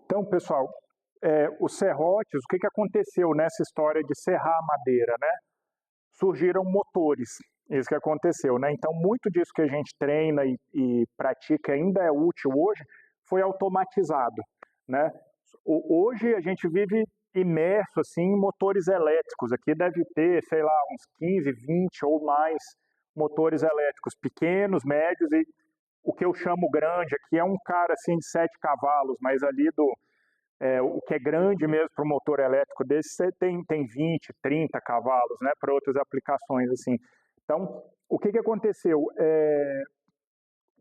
Então, pessoal, os serrotes, o que aconteceu nessa história de serrar a madeira, né? Surgiram motores, isso que aconteceu, né? Então, muito disso que a gente treina e pratica ainda é útil hoje, foi automatizado, né? Hoje a gente vive imerso assim, em motores elétricos, aqui deve ter, sei lá, uns 15, 20 ou mais motores elétricos, pequenos, médios e o que eu chamo grande aqui é um cara assim de 7 cavalos, mas ali o que é grande mesmo para o motor elétrico desse, você tem 20, 30 cavalos, né, para outras aplicações assim. Então, o que aconteceu?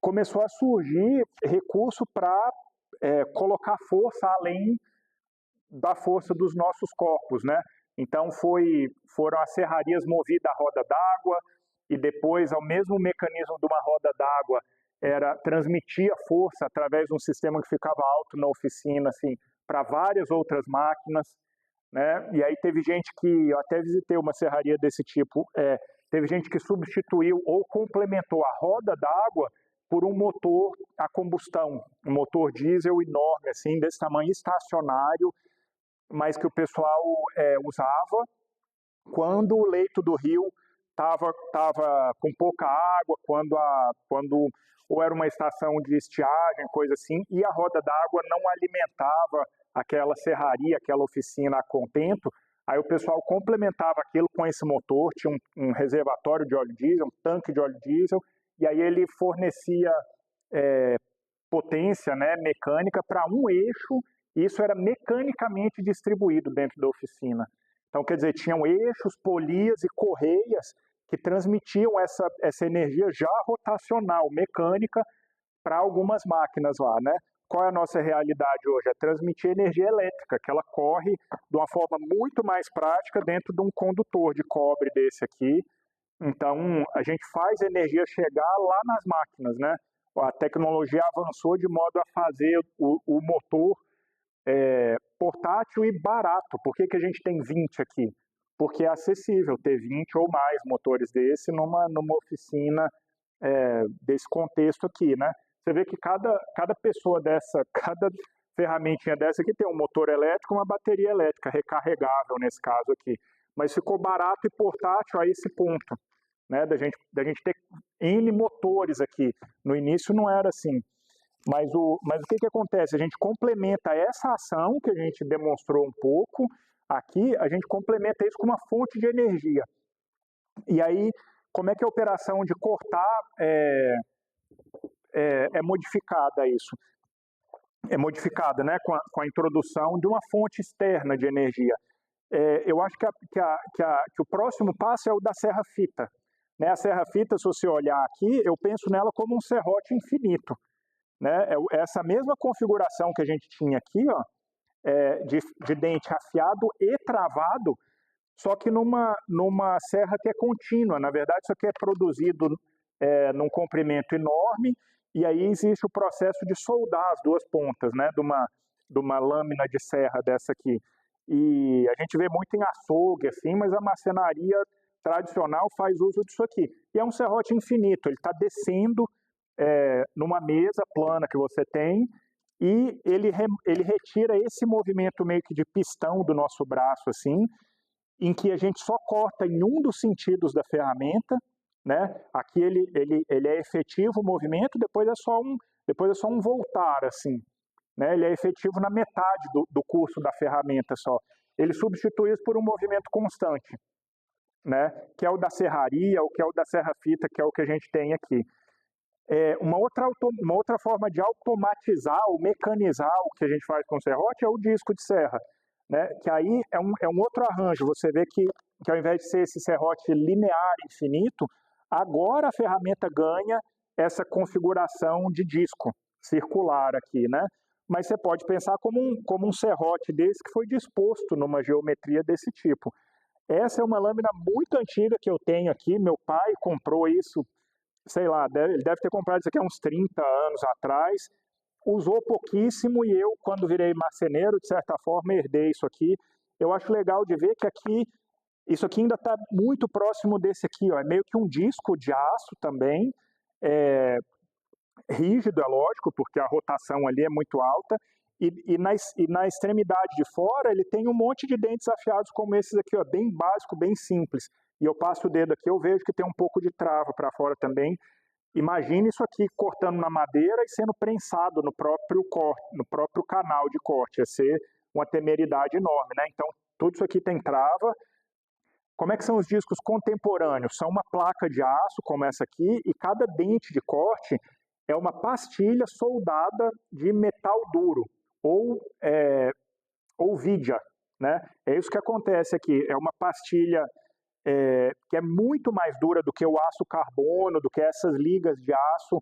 Começou a surgir recurso para colocar força além da força dos nossos corpos, né? Então foram as serrarias movidas a roda d'água e depois ao mesmo mecanismo de uma roda d'água transmitia força através de um sistema que ficava alto na oficina, assim, para várias outras máquinas, né? E aí teve gente que, eu até visitei uma serraria desse tipo, teve gente que substituiu ou complementou a roda d'água por um motor a combustão, um motor diesel enorme, assim, desse tamanho, estacionário, mas que o pessoal usava quando o leito do rio estava com pouca água, quando ou era uma estação de estiagem, coisa assim, e a roda d'água não alimentava aquela serraria, aquela oficina a contento, aí o pessoal complementava aquilo com esse motor, tinha um reservatório de óleo diesel, um tanque de óleo diesel, e aí ele fornecia potência, né, mecânica para um eixo, e isso era mecanicamente distribuído dentro da oficina. Então, quer dizer, tinham eixos, polias e correias que transmitiam essa energia já rotacional, mecânica, para algumas máquinas lá, né? Qual é a nossa realidade hoje? É transmitir energia elétrica, que ela corre de uma forma muito mais prática dentro de um condutor de cobre desse aqui. Então, a gente faz a energia chegar lá nas máquinas, né? A tecnologia avançou de modo a fazer o motor portátil e barato. Por que a gente tem 20 aqui? Porque é acessível ter 20 ou mais motores desse numa oficina desse contexto aqui, né? Você vê que cada pessoa dessa, cada ferramentinha dessa aqui tem um motor elétrico e uma bateria elétrica, recarregável nesse caso aqui. Mas ficou barato e portátil a esse ponto, né? Da gente ter N motores aqui. No início não era assim. Mas o que acontece? A gente complementa essa ação que a gente demonstrou um pouco aqui, a gente complementa isso com uma fonte de energia. E aí, como é que a operação de cortar é modificada isso? É modificada, né, com a introdução de uma fonte externa de energia. Eu acho que o próximo passo é o da serra-fita. Né? A serra-fita, se você olhar aqui, eu penso nela como um serrote infinito. Né? Essa mesma configuração que a gente tinha aqui, ó, de dente afiado e travado, só que numa serra que é contínua. Na verdade, isso aqui é produzido num comprimento enorme, e aí existe o processo de soldar as duas pontas, né, de uma lâmina de serra dessa aqui. E a gente vê muito em açougue, assim, mas a marcenaria tradicional faz uso disso aqui. E é um serrote infinito, ele está descendo numa mesa plana que você tem, e ele retira esse movimento meio que de pistão do nosso braço, assim, em que a gente só corta em um dos sentidos da ferramenta, né? Aqui ele é efetivo o movimento, depois é só um voltar, assim, né? Ele é efetivo na metade do curso da ferramenta só. Ele substitui isso por um movimento constante, né? Que é o da serraria, ou que é o da serra-fita, que é o que a gente tem aqui. Uma outra forma de automatizar ou mecanizar o que a gente faz com o serrote é o disco de serra, né? Que aí é um outro arranjo. Você vê que ao invés de ser esse serrote linear infinito, agora a ferramenta ganha essa configuração de disco circular aqui, né? Mas você pode pensar como um serrote desse que foi disposto numa geometria desse tipo. Essa é uma lâmina muito antiga que eu tenho aqui. Meu pai comprou isso, sei lá, ele deve ter comprado isso aqui há uns 30 anos atrás. usou pouquíssimo, e eu, quando virei marceneiro, de certa forma, herdei isso aqui. Eu acho legal de ver que aqui, isso aqui ainda está muito próximo desse aqui, ó, é meio que um disco de aço também, rígido, é lógico, porque a rotação ali é muito alta, e na extremidade de fora ele tem um monte de dentes afiados como esses aqui, ó, bem básico, bem simples. E eu passo o dedo aqui, eu vejo que tem um pouco de trava para fora também. Imagine isso aqui cortando na madeira e sendo prensado no próprio corte, no próprio canal de corte. Ia ser uma temeridade enorme, né? Então, tudo isso aqui tem trava. Como é que são os discos contemporâneos? São uma placa de aço, como essa aqui, e cada dente de corte é uma pastilha soldada de metal duro, ou vidia, né? É isso que acontece aqui, é uma pastilha que é muito mais dura do que o aço carbono, do que essas ligas de aço,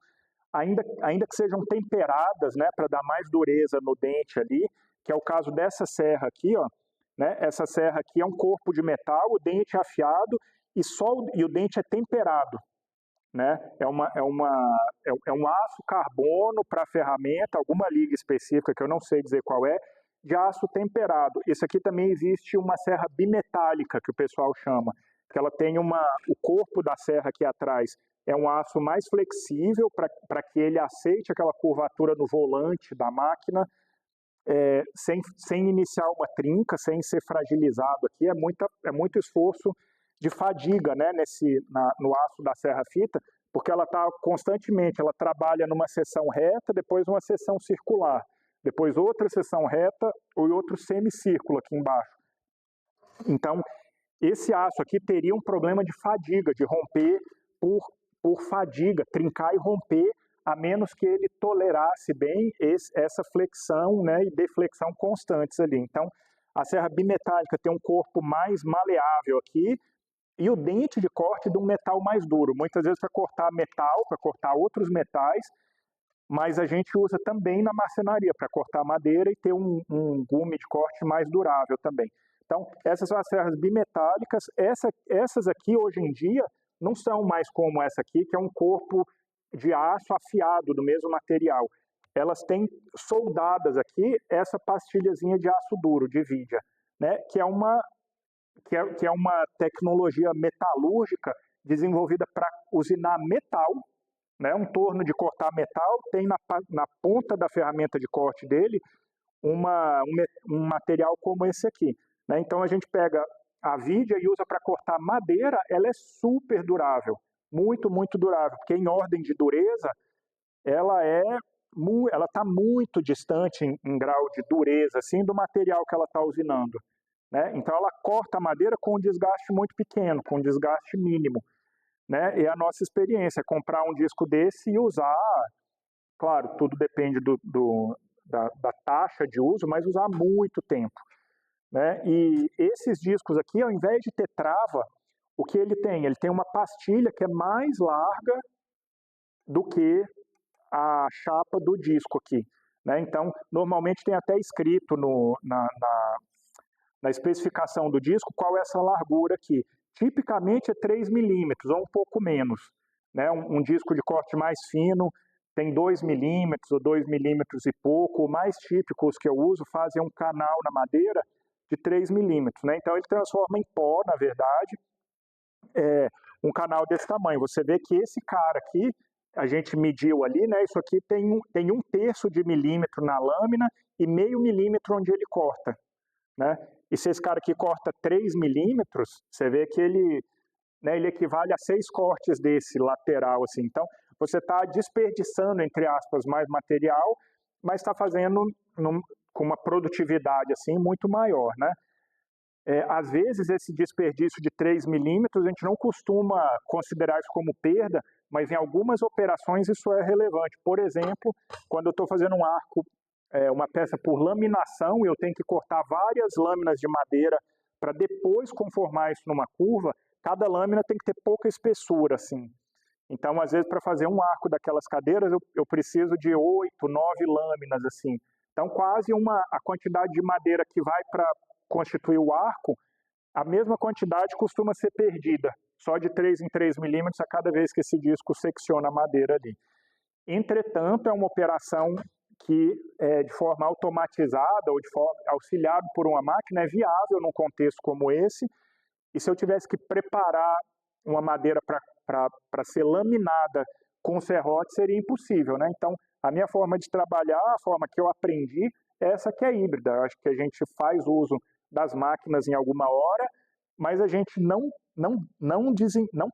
ainda que sejam temperadas, né, para dar mais dureza no dente ali, que é o caso dessa serra aqui, ó, né? Essa serra aqui é um corpo de metal, o dente é afiado e o dente é temperado, né? É um aço carbono para ferramenta, alguma liga específica que eu não sei dizer qual é, de aço temperado. Isso aqui também existe uma serra bimetálica, que o pessoal chama, que ela tem o corpo da serra aqui atrás é um aço mais flexível para que ele aceite aquela curvatura no volante da máquina, sem iniciar uma trinca, sem ser fragilizado aqui. É muito esforço de fadiga, né, no aço da serra-fita, porque ela está constantemente, ela trabalha numa seção reta, depois uma seção circular, depois outra seção reta e outro semicírculo aqui embaixo. Então, esse aço aqui teria um problema de fadiga, de romper por fadiga, trincar e romper, a menos que ele tolerasse bem essa flexão, né, e deflexão constantes ali. Então, a serra bimetálica tem um corpo mais maleável aqui, e o dente de corte de um metal mais duro, muitas vezes para cortar metal, para cortar outros metais, mas a gente usa também na marcenaria, para cortar madeira e ter um gume de corte mais durável também. Então, essas são as serras bimetálicas. Essas aqui, hoje em dia, não são mais como essa aqui, que é um corpo de aço afiado, do mesmo material. Elas têm soldadas aqui essa pastilhazinha de aço duro, de vidia, né, que é uma tecnologia metalúrgica desenvolvida para usinar metal, né, um torno de cortar metal, tem na ponta da ferramenta de corte dele um material como esse aqui. Né? Então a gente pega a vidia e usa para cortar madeira, ela é super durável, muito, muito durável, porque em ordem de dureza, ela está muito distante em grau de dureza assim, do material que ela está usinando. Né? Então ela corta a madeira com um desgaste muito pequeno, com um desgaste mínimo. Né? E a nossa experiência é comprar um disco desse e usar, claro, tudo depende da taxa de uso, mas usar muito tempo. Né? E esses discos aqui, ao invés de ter trava, o que ele tem? Ele tem uma pastilha que é mais larga do que a chapa do disco aqui. Né? Então, normalmente tem até escrito na especificação do disco qual é essa largura aqui. Tipicamente é 3 milímetros, ou um pouco menos. Né? Um disco de corte mais fino tem 2 milímetros, ou 2 milímetros e pouco. O mais típico, os que eu uso, fazem um canal na madeira de 3 milímetros. Né? Então ele transforma em pó, na verdade, um canal desse tamanho. Você vê que esse cara aqui, a gente mediu ali, né? Isso aqui tem 1/3 de milímetro na lâmina e meio milímetro onde ele corta. Né? E se esse cara aqui corta 3 milímetros, você vê que ele equivale a 6 cortes desse lateral. Assim. Então, você está desperdiçando, entre aspas, mais material, mas está fazendo com uma produtividade assim, muito maior. Né? Às vezes, esse desperdício de 3 milímetros, a gente não costuma considerar isso como perda, mas em algumas operações isso é relevante. Por exemplo, quando eu estou fazendo um arco, uma peça por laminação, eu tenho que cortar várias lâminas de madeira para depois conformar isso numa curva, cada lâmina tem que ter pouca espessura, assim. Então, às vezes, para fazer um arco daquelas cadeiras, eu preciso de 8, 9 lâminas, assim. Então, quase a quantidade de madeira que vai para constituir o arco, a mesma quantidade costuma ser perdida, só de 3 em 3 milímetros a cada vez que esse disco secciona a madeira ali. Entretanto, é uma operação que de forma automatizada ou de forma auxiliado por uma máquina é viável num contexto como esse, e se eu tivesse que preparar uma madeira para ser laminada com serrote, seria impossível, né? Então, a minha forma de trabalhar, a forma que eu aprendi, é essa que é híbrida. Eu acho que a gente faz uso das máquinas em alguma hora, mas a gente não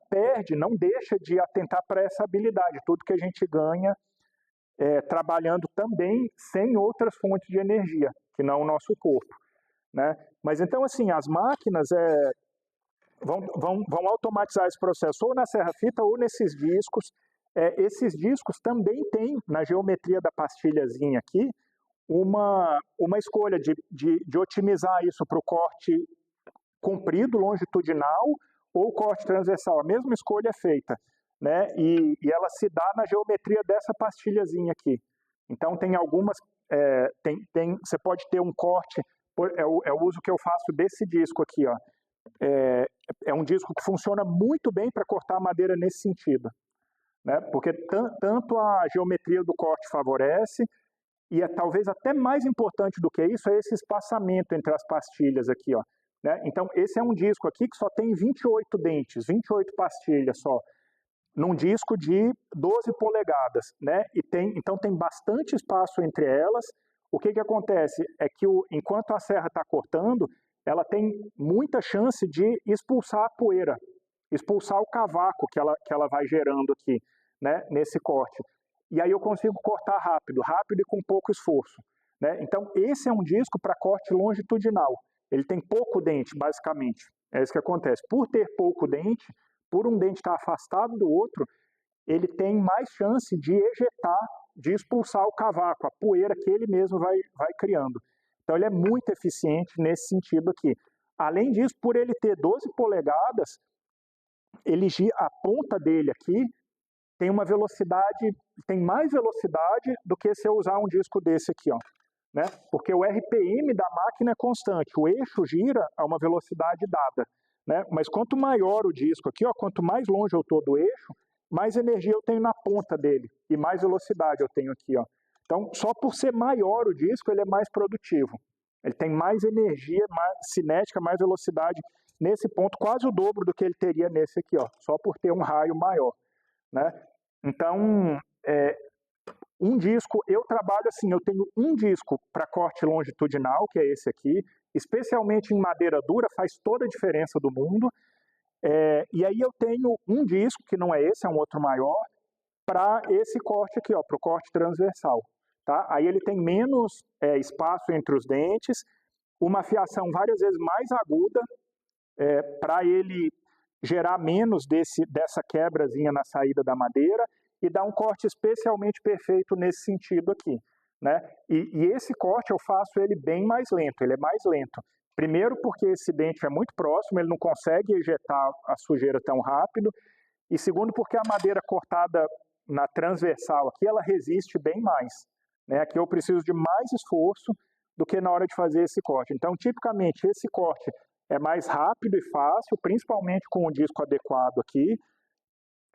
perde, não deixa de atentar para essa habilidade, tudo que a gente ganha trabalhando também sem outras fontes de energia, que não o nosso corpo, né? Mas então, assim, as máquinas vão automatizar esse processo ou na serra-fita ou nesses discos. Esses discos também têm, na geometria da pastilhazinha aqui, uma escolha de otimizar isso para o corte comprido, longitudinal, ou corte transversal. A mesma escolha é feita, né? E ela se dá na geometria dessa pastilhazinha aqui. Então, tem algumas... você pode ter um corte... É o uso que eu faço desse disco aqui, ó. É um disco que funciona muito bem para cortar madeira nesse sentido, né? Porque tanto a geometria do corte favorece, e talvez até mais importante do que isso é esse espaçamento entre as pastilhas aqui, ó, né? Então, esse é um disco aqui que só tem 28 dentes, 28 pastilhas só, num disco de 12 polegadas, né? Então tem bastante espaço entre elas. O que acontece é que enquanto a serra está cortando, ela tem muita chance de expulsar a poeira, expulsar o cavaco que ela vai gerando aqui, né, nesse corte. E aí eu consigo cortar rápido e com pouco esforço, né? Então esse é um disco para corte longitudinal. Ele tem pouco dente, basicamente. É isso que acontece. Por ter pouco dente, por um dente estar afastado do outro, ele tem mais chance de ejetar, de expulsar o cavaco, a poeira que ele mesmo vai criando. Então ele é muito eficiente nesse sentido aqui. Além disso, por ele ter 12 polegadas, a ponta dele aqui tem uma velocidade, tem mais velocidade do que se eu usar um disco desse aqui, ó, né? Porque o RPM da máquina é constante, o eixo gira a uma velocidade dada, né? Mas quanto maior o disco aqui, ó, quanto mais longe eu estou do eixo, mais energia eu tenho na ponta dele e mais velocidade eu tenho aqui, ó. Então, só por ser maior o disco, ele é mais produtivo. Ele tem mais energia, mais cinética, mais velocidade nesse ponto, quase o dobro do que ele teria nesse aqui, ó, só por ter um raio maior, né? Então, um disco, eu trabalho assim, eu tenho um disco para corte longitudinal, que é esse aqui, especialmente em madeira dura, faz toda a diferença do mundo. E aí eu tenho um disco, que não é esse, é um outro maior, para esse corte aqui, para o corte transversal. Tá? Aí ele tem menos espaço entre os dentes, uma afiação várias vezes mais aguda, para ele gerar menos dessa quebrazinha na saída da madeira e dar um corte especialmente perfeito nesse sentido aqui, né? E esse corte eu faço ele bem mais lento, ele é mais lento. Primeiro porque esse dente é muito próximo, ele não consegue ejetar a sujeira tão rápido, e segundo porque a madeira cortada na transversal aqui, ela resiste bem mais, né? Aqui eu preciso de mais esforço do que na hora de fazer esse corte. Então, tipicamente, esse corte é mais rápido e fácil, principalmente com o disco adequado aqui,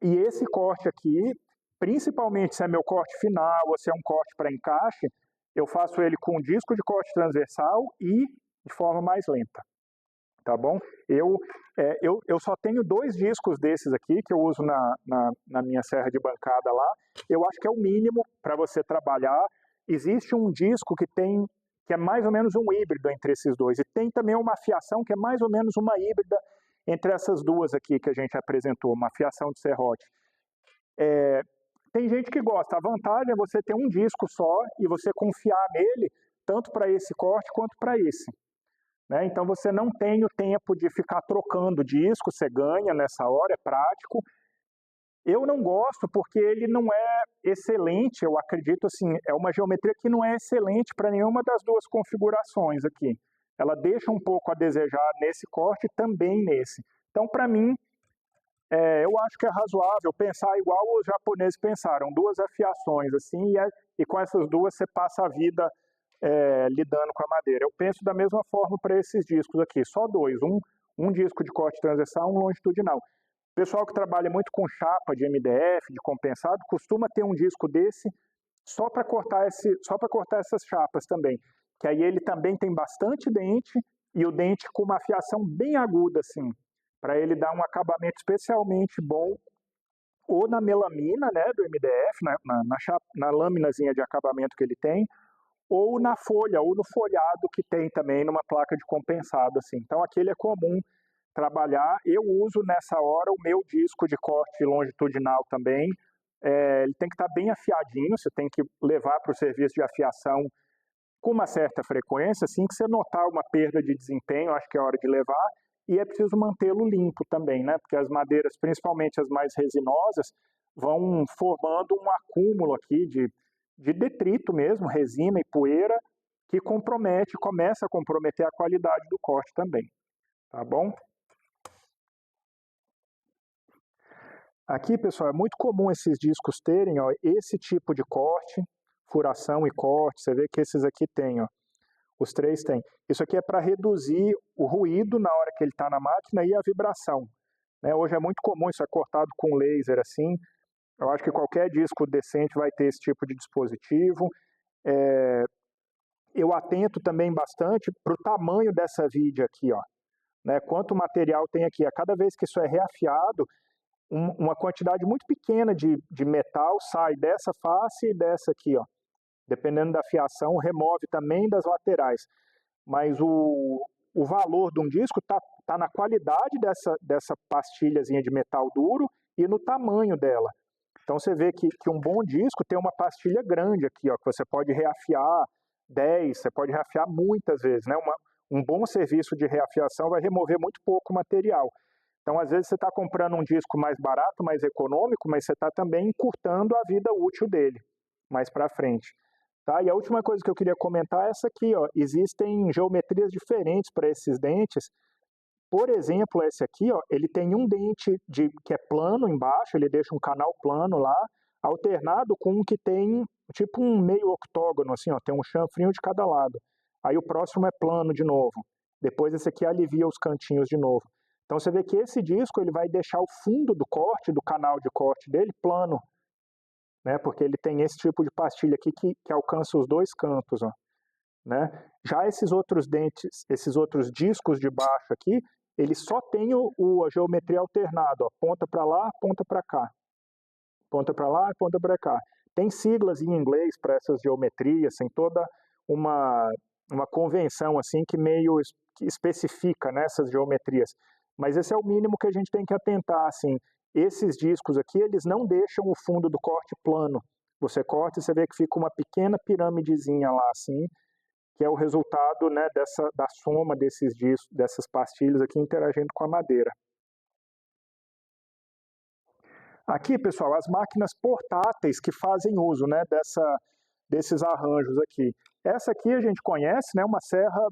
e esse corte aqui, principalmente se é meu corte final ou se é um corte para encaixe, eu faço ele com disco de corte transversal e de forma mais lenta, tá bom? Eu só tenho 2 discos desses aqui, que eu uso na minha serra de bancada lá. Eu acho que é o mínimo para você trabalhar. Existe um disco que é mais ou menos um híbrido entre esses dois, e tem também uma afiação que é mais ou menos uma híbrida entre essas duas aqui que a gente apresentou, uma afiação de serrote. Tem gente que gosta, a vantagem é você ter um disco só e você confiar nele, tanto para esse corte quanto para esse, né? Então você não tem o tempo de ficar trocando disco, você ganha nessa hora, é prático. Eu não gosto porque ele não é excelente, eu acredito assim, é uma geometria que não é excelente para nenhuma das duas configurações aqui. Ela deixa um pouco a desejar nesse corte e também nesse. Então, para mim, eu acho que é razoável pensar igual os japoneses pensaram, 2 afiações assim, e com essas duas você passa a vida lidando com a madeira. Eu penso da mesma forma para esses discos aqui, só 2, um disco de corte transversal, um longitudinal. O pessoal que trabalha muito com chapa de MDF, de compensado, costuma ter um disco desse só para cortar essas chapas também, que aí ele também tem bastante dente, e o dente com uma afiação bem aguda, assim, para ele dar um acabamento especialmente bom, ou na melamina, né, do MDF, na lâminazinha de acabamento que ele tem, ou na folha, ou no folhado que tem também numa placa de compensado, assim. Então aquele é comum trabalhar. Eu uso nessa hora o meu disco de corte longitudinal também. Ele tem que estar bem afiadinho, você tem que levar para o serviço de afiação com uma certa frequência. Assim que você notar uma perda de desempenho, acho que é hora de levar. E é preciso mantê-lo limpo também, né? Porque as madeiras, principalmente as mais resinosas, vão formando um acúmulo aqui de detrito mesmo, resina e poeira, que começa a comprometer a qualidade do corte também, tá bom? Aqui, pessoal, é muito comum esses discos terem, ó, esse tipo de corte, furação e corte. Você vê que esses aqui tem, ó, os três têm. Isso aqui é para reduzir o ruído na hora que ele está na máquina e a vibração, né? Hoje é muito comum, isso é cortado com laser assim. Eu acho que qualquer disco decente vai ter esse tipo de dispositivo. Eu atento também bastante para o tamanho dessa vide aqui, ó, né? Quanto material tem aqui. A cada vez que isso é reafiado, uma quantidade muito pequena de metal sai dessa face e dessa aqui, ó. Dependendo da fiação, remove também das laterais. Mas o valor de um disco tá na qualidade dessa pastilhazinha de metal duro e no tamanho dela. Então você vê que um bom disco tem uma pastilha grande aqui, ó, que você pode reafiar 10, você pode reafiar muitas vezes, né? Um bom serviço de reafiação vai remover muito pouco material. Então, às vezes, você está comprando um disco mais barato, mais econômico, mas você está também encurtando a vida útil dele mais para frente. Tá? E a última coisa que eu queria comentar é essa aqui, ó. Existem geometrias diferentes para esses dentes. Por exemplo, esse aqui, ó, ele tem um dente que é plano embaixo, ele deixa um canal plano lá, alternado com um que tem tipo um meio octógono, assim, ó, tem um chanfrinho de cada lado. Aí o próximo é plano de novo. Depois esse aqui alivia os cantinhos de novo. Então você vê que esse disco ele vai deixar o fundo do corte, do canal de corte dele, plano, né? Porque ele tem esse tipo de pastilha aqui que alcança os dois cantos, ó, né? Já esses outros dentes, esses outros discos de baixo aqui, ele só tem a geometria alternada, ó, ponta para lá, ponta para cá, ponta para lá, ponta para cá. Tem siglas em inglês para essas geometrias, tem toda uma convenção assim que meio que especifica, né, essas geometrias. Mas esse é o mínimo que a gente tem que atentar, assim. Esses discos aqui, eles não deixam o fundo do corte plano. Você corta e você vê que fica uma pequena pirâmidezinha lá, assim, que é o resultado, né, da soma desses discos, dessas pastilhas aqui interagindo com a madeira. Aqui, pessoal, as máquinas portáteis que fazem uso, né, desses arranjos aqui. Essa aqui a gente conhece, né, uma serra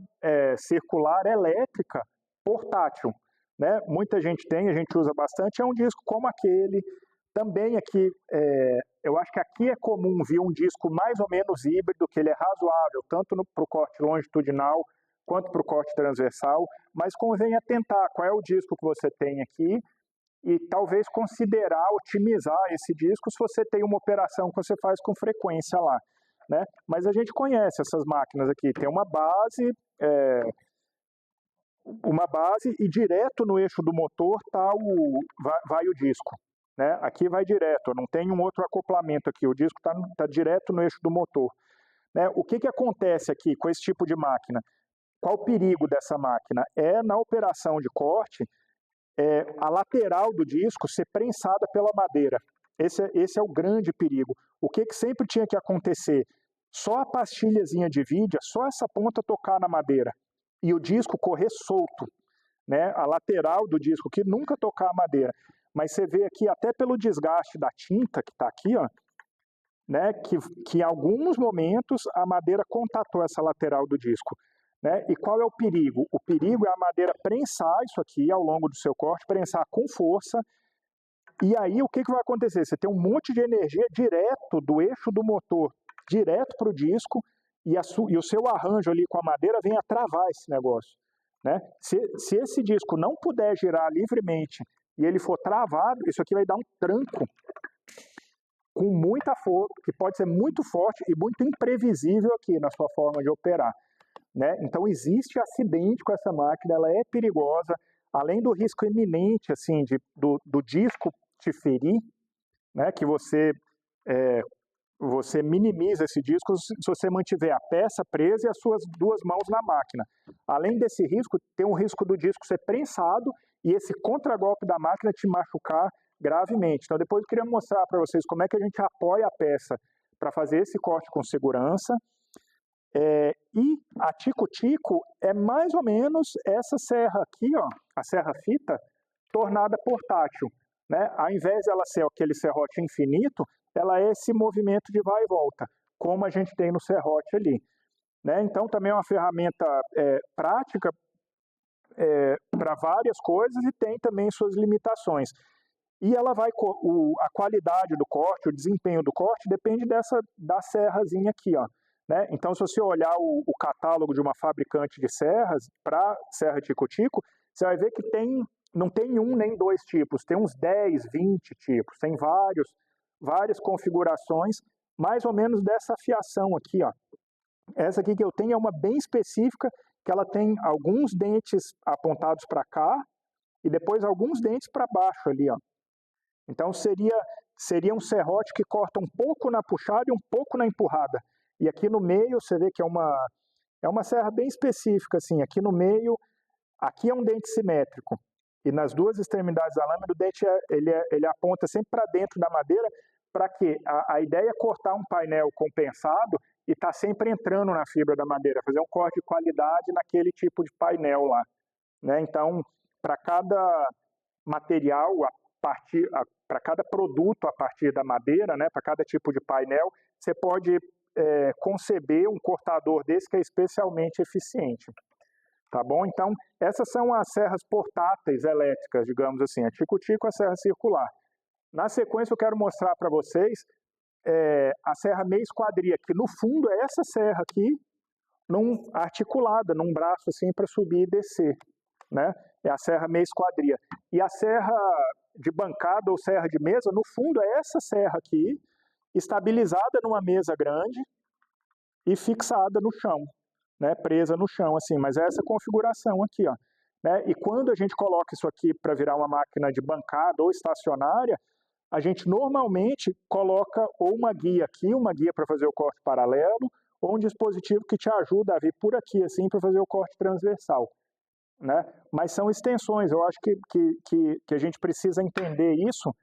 circular elétrica portátil, né? Muita gente tem, a gente usa bastante, é um disco como aquele. Também aqui, eu acho que aqui é comum ver um disco mais ou menos híbrido, que ele é razoável, tanto para o corte longitudinal quanto para o corte transversal, mas convém atentar qual é o disco que você tem aqui e talvez considerar otimizar esse disco se você tem uma operação que você faz com frequência lá, né? Mas a gente conhece essas máquinas aqui, tem uma base e direto no eixo do motor vai o disco, né? Aqui vai direto, não tem um outro acoplamento aqui, o disco tá direto no eixo do motor, né? O que acontece aqui com esse tipo de máquina? Qual o perigo dessa máquina? É na operação de corte, a lateral do disco ser prensada pela madeira. Esse é o grande perigo. O que sempre tinha que acontecer? Só a pastilhazinha de vidia, só essa ponta tocar na madeira e o disco correr solto, né? A lateral do disco que nunca tocar a madeira. Mas você vê aqui, até pelo desgaste da tinta que está aqui, ó, né? Que em alguns momentos a madeira contatou essa lateral do disco. Né? E qual é o perigo? O perigo é a madeira prensar isso aqui ao longo do seu corte, prensar com força, e aí o que vai acontecer? Você tem um monte de energia direto do eixo do motor, direto para o disco, e o seu arranjo ali com a madeira vem a travar esse negócio. Né? Se esse disco não puder girar livremente e ele for travado, isso aqui vai dar um tranco com muita força, que pode ser muito forte e muito imprevisível aqui na sua forma de operar, né? Então existe acidente com essa máquina, ela é perigosa, além do risco iminente assim, do disco te ferir, né? Que você minimiza esse disco se você mantiver a peça presa e as suas duas mãos na máquina. Além desse risco, tem um risco do disco ser prensado e esse contragolpe da máquina te machucar gravemente. Então depois eu queria mostrar para vocês como é que a gente apoia a peça para fazer esse corte com segurança. E a Tico-Tico é mais ou menos essa serra aqui, ó, a serra fita, tornada portátil, né? Ao invés de ela ser aquele serrote infinito, ela é esse movimento de vai e volta, como a gente tem no serrote ali, né? Então também é uma ferramenta prática para várias coisas e tem também suas limitações. E ela a qualidade do corte, o desempenho do corte depende da serrazinha aqui, ó. Né? Então, se você olhar o catálogo de uma fabricante de serras para serra Tico-Tico, você vai ver que não tem um nem dois tipos, tem uns 10, 20 tipos, tem várias configurações, mais ou menos dessa afiação aqui, ó. Essa aqui que eu tenho é uma bem específica, que ela tem alguns dentes apontados para cá e depois alguns dentes para baixo ali, ó. Então seria um serrote que corta um pouco na puxada e um pouco na empurrada. E aqui no meio você vê que é uma serra bem específica, assim. Aqui no meio, aqui é um dente simétrico. E nas duas extremidades da lâmina, o dente ele aponta sempre para dentro da madeira, para que a ideia é cortar um painel compensado e tá sempre entrando na fibra da madeira, fazer um corte de qualidade naquele tipo de painel lá, né? Então, para cada material, para cada produto a partir da madeira, né, para cada tipo de painel, você pode conceber um cortador desse que é especialmente eficiente. Tá bom? Então, essas são as serras portáteis elétricas, digamos assim, a Tico-Tico, a serra circular. Na sequência, eu quero mostrar para vocês a serra meia esquadria, que no fundo é essa serra aqui, articulada, num braço assim para subir e descer, né? É a serra meia esquadria. E a serra de bancada ou serra de mesa, no fundo é essa serra aqui, estabilizada numa mesa grande e fixada no chão, né, presa no chão, assim, mas é essa configuração aqui, ó, né, e quando a gente coloca isso aqui para virar uma máquina de bancada ou estacionária, a gente normalmente coloca ou uma guia aqui, uma guia para fazer o corte paralelo, ou um dispositivo que te ajuda a vir por aqui, assim, para fazer o corte transversal, né, mas são extensões, eu acho que a gente precisa entender isso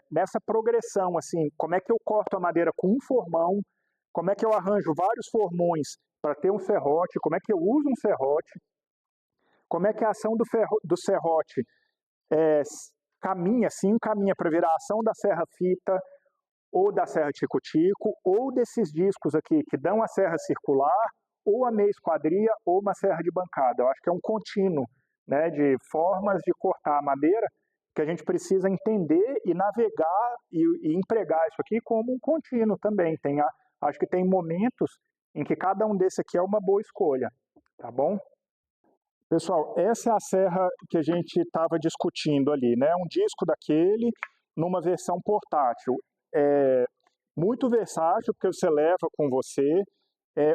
nessa progressão, assim, como é que eu corto a madeira com um formão, como é que eu arranjo vários formões para ter um serrote, como é que eu uso um serrote, como é que a ação do serrote caminha para virar a ação da serra fita, ou da serra Tico-Tico, ou desses discos aqui que dão a serra circular, ou a meia esquadria, ou uma serra de bancada. Eu acho que é um contínuo, né, de formas de cortar a madeira que a gente precisa entender e navegar e empregar isso aqui como um contínuo também. Acho que tem momentos em que cada um desse aqui é uma boa escolha, tá bom? Pessoal, essa é a serra que a gente estava discutindo ali, né? Um disco daquele numa versão portátil. Muito versátil, porque você leva com você.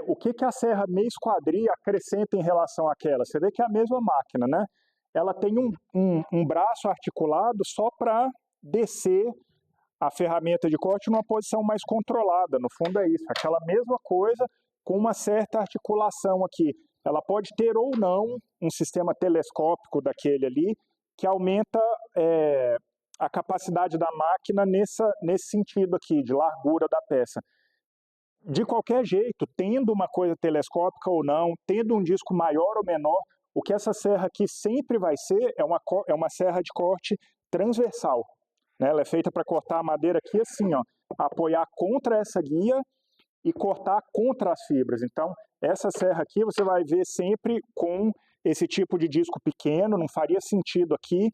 O que a serra meia esquadria acrescenta em relação àquela? Você vê que é a mesma máquina, né? Ela tem um braço articulado só para descer a ferramenta de corte numa posição mais controlada. No fundo é isso, aquela mesma coisa com uma certa articulação aqui. Ela pode ter ou não um sistema telescópico daquele ali que aumenta a capacidade da máquina nesse sentido aqui, de largura da peça. De qualquer jeito, tendo uma coisa telescópica ou não, tendo um disco maior ou menor, o que essa serra aqui sempre vai ser é uma serra de corte transversal, né? Ela é feita para cortar a madeira aqui assim, ó, apoiar contra essa guia e cortar contra as fibras. Então, essa serra aqui você vai ver sempre com esse tipo de disco pequeno, não faria sentido aqui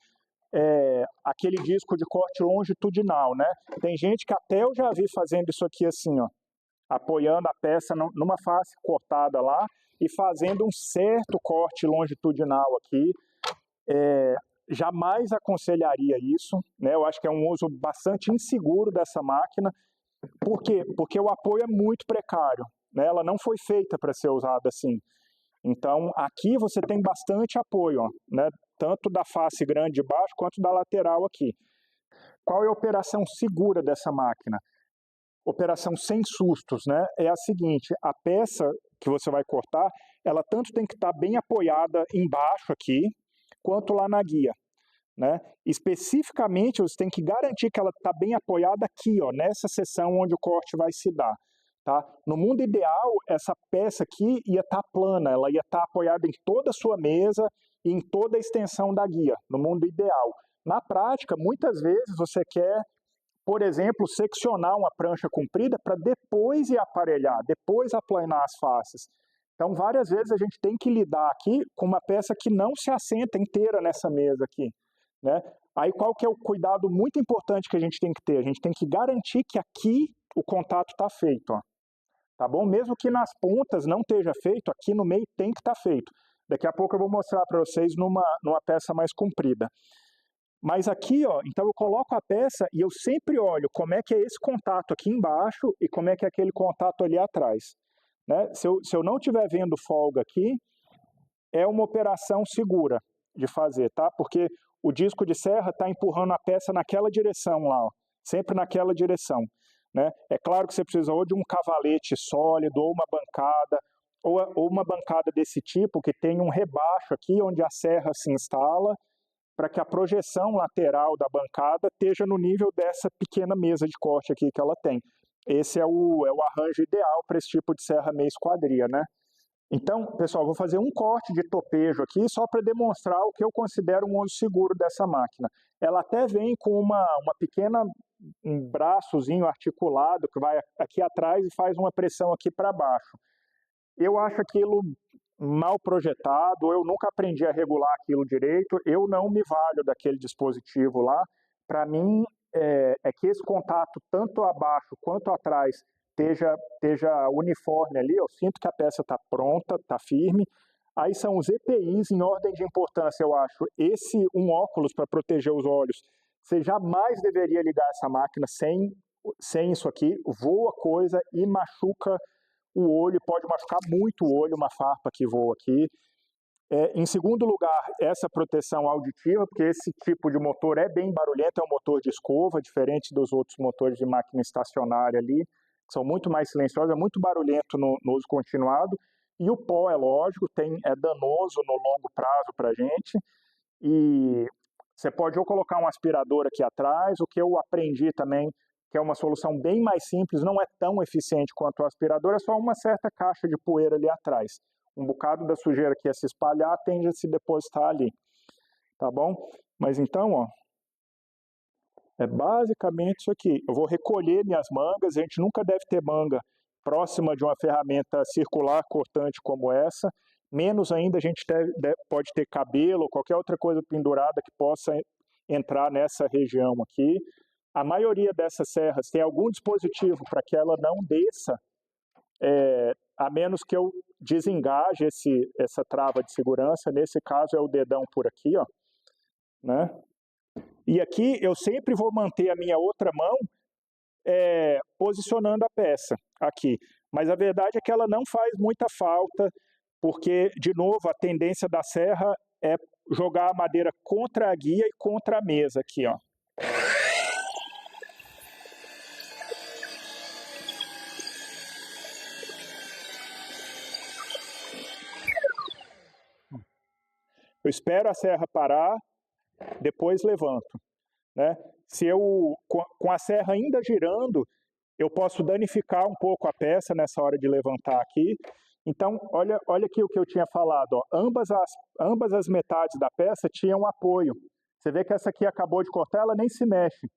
aquele disco de corte longitudinal, né? Tem gente que até eu já vi fazendo isso aqui assim, ó, apoiando a peça numa face cortada lá e fazendo um certo corte longitudinal aqui. jamais aconselharia isso, né? Eu acho que é um uso bastante inseguro dessa máquina. Por quê? Porque o apoio é muito precário, né? Ela não foi feita para ser usada assim. Então, aqui você tem bastante apoio, ó, né? Tanto da face grande de baixo quanto da lateral aqui. Qual é a operação segura dessa máquina? Operação sem sustos, né? É a seguinte: a peça que você vai cortar, ela tanto tem que estar bem apoiada embaixo aqui, quanto lá na guia, né? Especificamente, você tem que garantir que ela está bem apoiada aqui, ó, nessa seção onde o corte vai se dar. Tá? No mundo ideal, essa peça aqui ia estar plana, ela ia estar apoiada em toda a sua mesa e em toda a extensão da guia, no mundo ideal. Na prática, muitas vezes você quer, por exemplo, seccionar uma prancha comprida para depois ir aparelhar, depois aplanar as faces. Então, várias vezes a gente tem que lidar aqui com uma peça que não se assenta inteira nessa mesa aqui, né? Aí qual que é o cuidado muito importante que a gente tem que ter? A gente tem que garantir que aqui o contato está feito, ó. Tá bom? Mesmo que nas pontas não esteja feito, aqui no meio tem que estar feito. Daqui a pouco eu vou mostrar para vocês numa peça mais comprida. Mas aqui, ó, então eu coloco a peça e eu sempre olho como é que é esse contato aqui embaixo e como é que é aquele contato ali atrás, né? Se eu não estiver vendo folga aqui, é uma operação segura de fazer, tá? Porque o disco de serra está empurrando a peça naquela direção lá, ó, sempre naquela direção, né? É claro que você precisa ou de um cavalete sólido, ou uma bancada, ou uma bancada desse tipo que tem um rebaixo aqui onde a serra se instala, para que a projeção lateral da bancada esteja no nível dessa pequena mesa de corte aqui que ela tem. Esse é o arranjo ideal para esse tipo de serra meia esquadria, né? Então, pessoal, vou fazer um corte de topejo aqui só para demonstrar o que eu considero um uso seguro dessa máquina. Ela até vem com um braçozinho articulado que vai aqui atrás e faz uma pressão aqui para baixo. Eu acho aquilo mal projetado, eu nunca aprendi a regular aquilo direito, eu não me valho daquele dispositivo lá. Para mim, é que esse contato, tanto abaixo quanto atrás, esteja uniforme ali, eu sinto que a peça está pronta, está firme. Aí são os EPIs em ordem de importância, eu acho. Um óculos para proteger os olhos, você jamais deveria ligar essa máquina sem isso aqui, voa coisa e machuca o olho, pode machucar muito o olho, uma farpa que voa aqui. Em segundo lugar, essa proteção auditiva, porque esse tipo de motor é bem barulhento, é um motor de escova, diferente dos outros motores de máquina estacionária ali, que são muito mais silenciosos, é muito barulhento no uso continuado, e o pó, é lógico, é danoso no longo prazo para a gente, e você pode ou colocar um aspirador aqui atrás, o que eu aprendi também, que é uma solução bem mais simples, não é tão eficiente quanto o aspirador, é só uma certa caixa de poeira ali atrás. Um bocado da sujeira que ia se espalhar tende a se depositar ali, tá bom? Mas então, ó, é basicamente isso aqui. Eu vou recolher minhas mangas, a gente nunca deve ter manga próxima de uma ferramenta circular cortante como essa, menos ainda a gente pode ter cabelo ou qualquer outra coisa pendurada que possa entrar nessa região aqui. A maioria dessas serras tem algum dispositivo para que ela não desça, a menos que eu desengaje essa trava de segurança. Nesse caso é o dedão por aqui, ó, né? E aqui eu sempre vou manter a minha outra mão posicionando a peça aqui. Mas a verdade é que ela não faz muita falta, porque, de novo, a tendência da serra é jogar a madeira contra a guia e contra a mesa aqui, ó. Eu espero a serra parar, depois levanto, né? Se eu, com a serra ainda girando, eu posso danificar um pouco a peça nessa hora de levantar aqui. Então, olha aqui o que eu tinha falado, ó. Ambas as metades da peça tinham apoio. Você vê que essa aqui acabou de cortar, ela nem se mexe.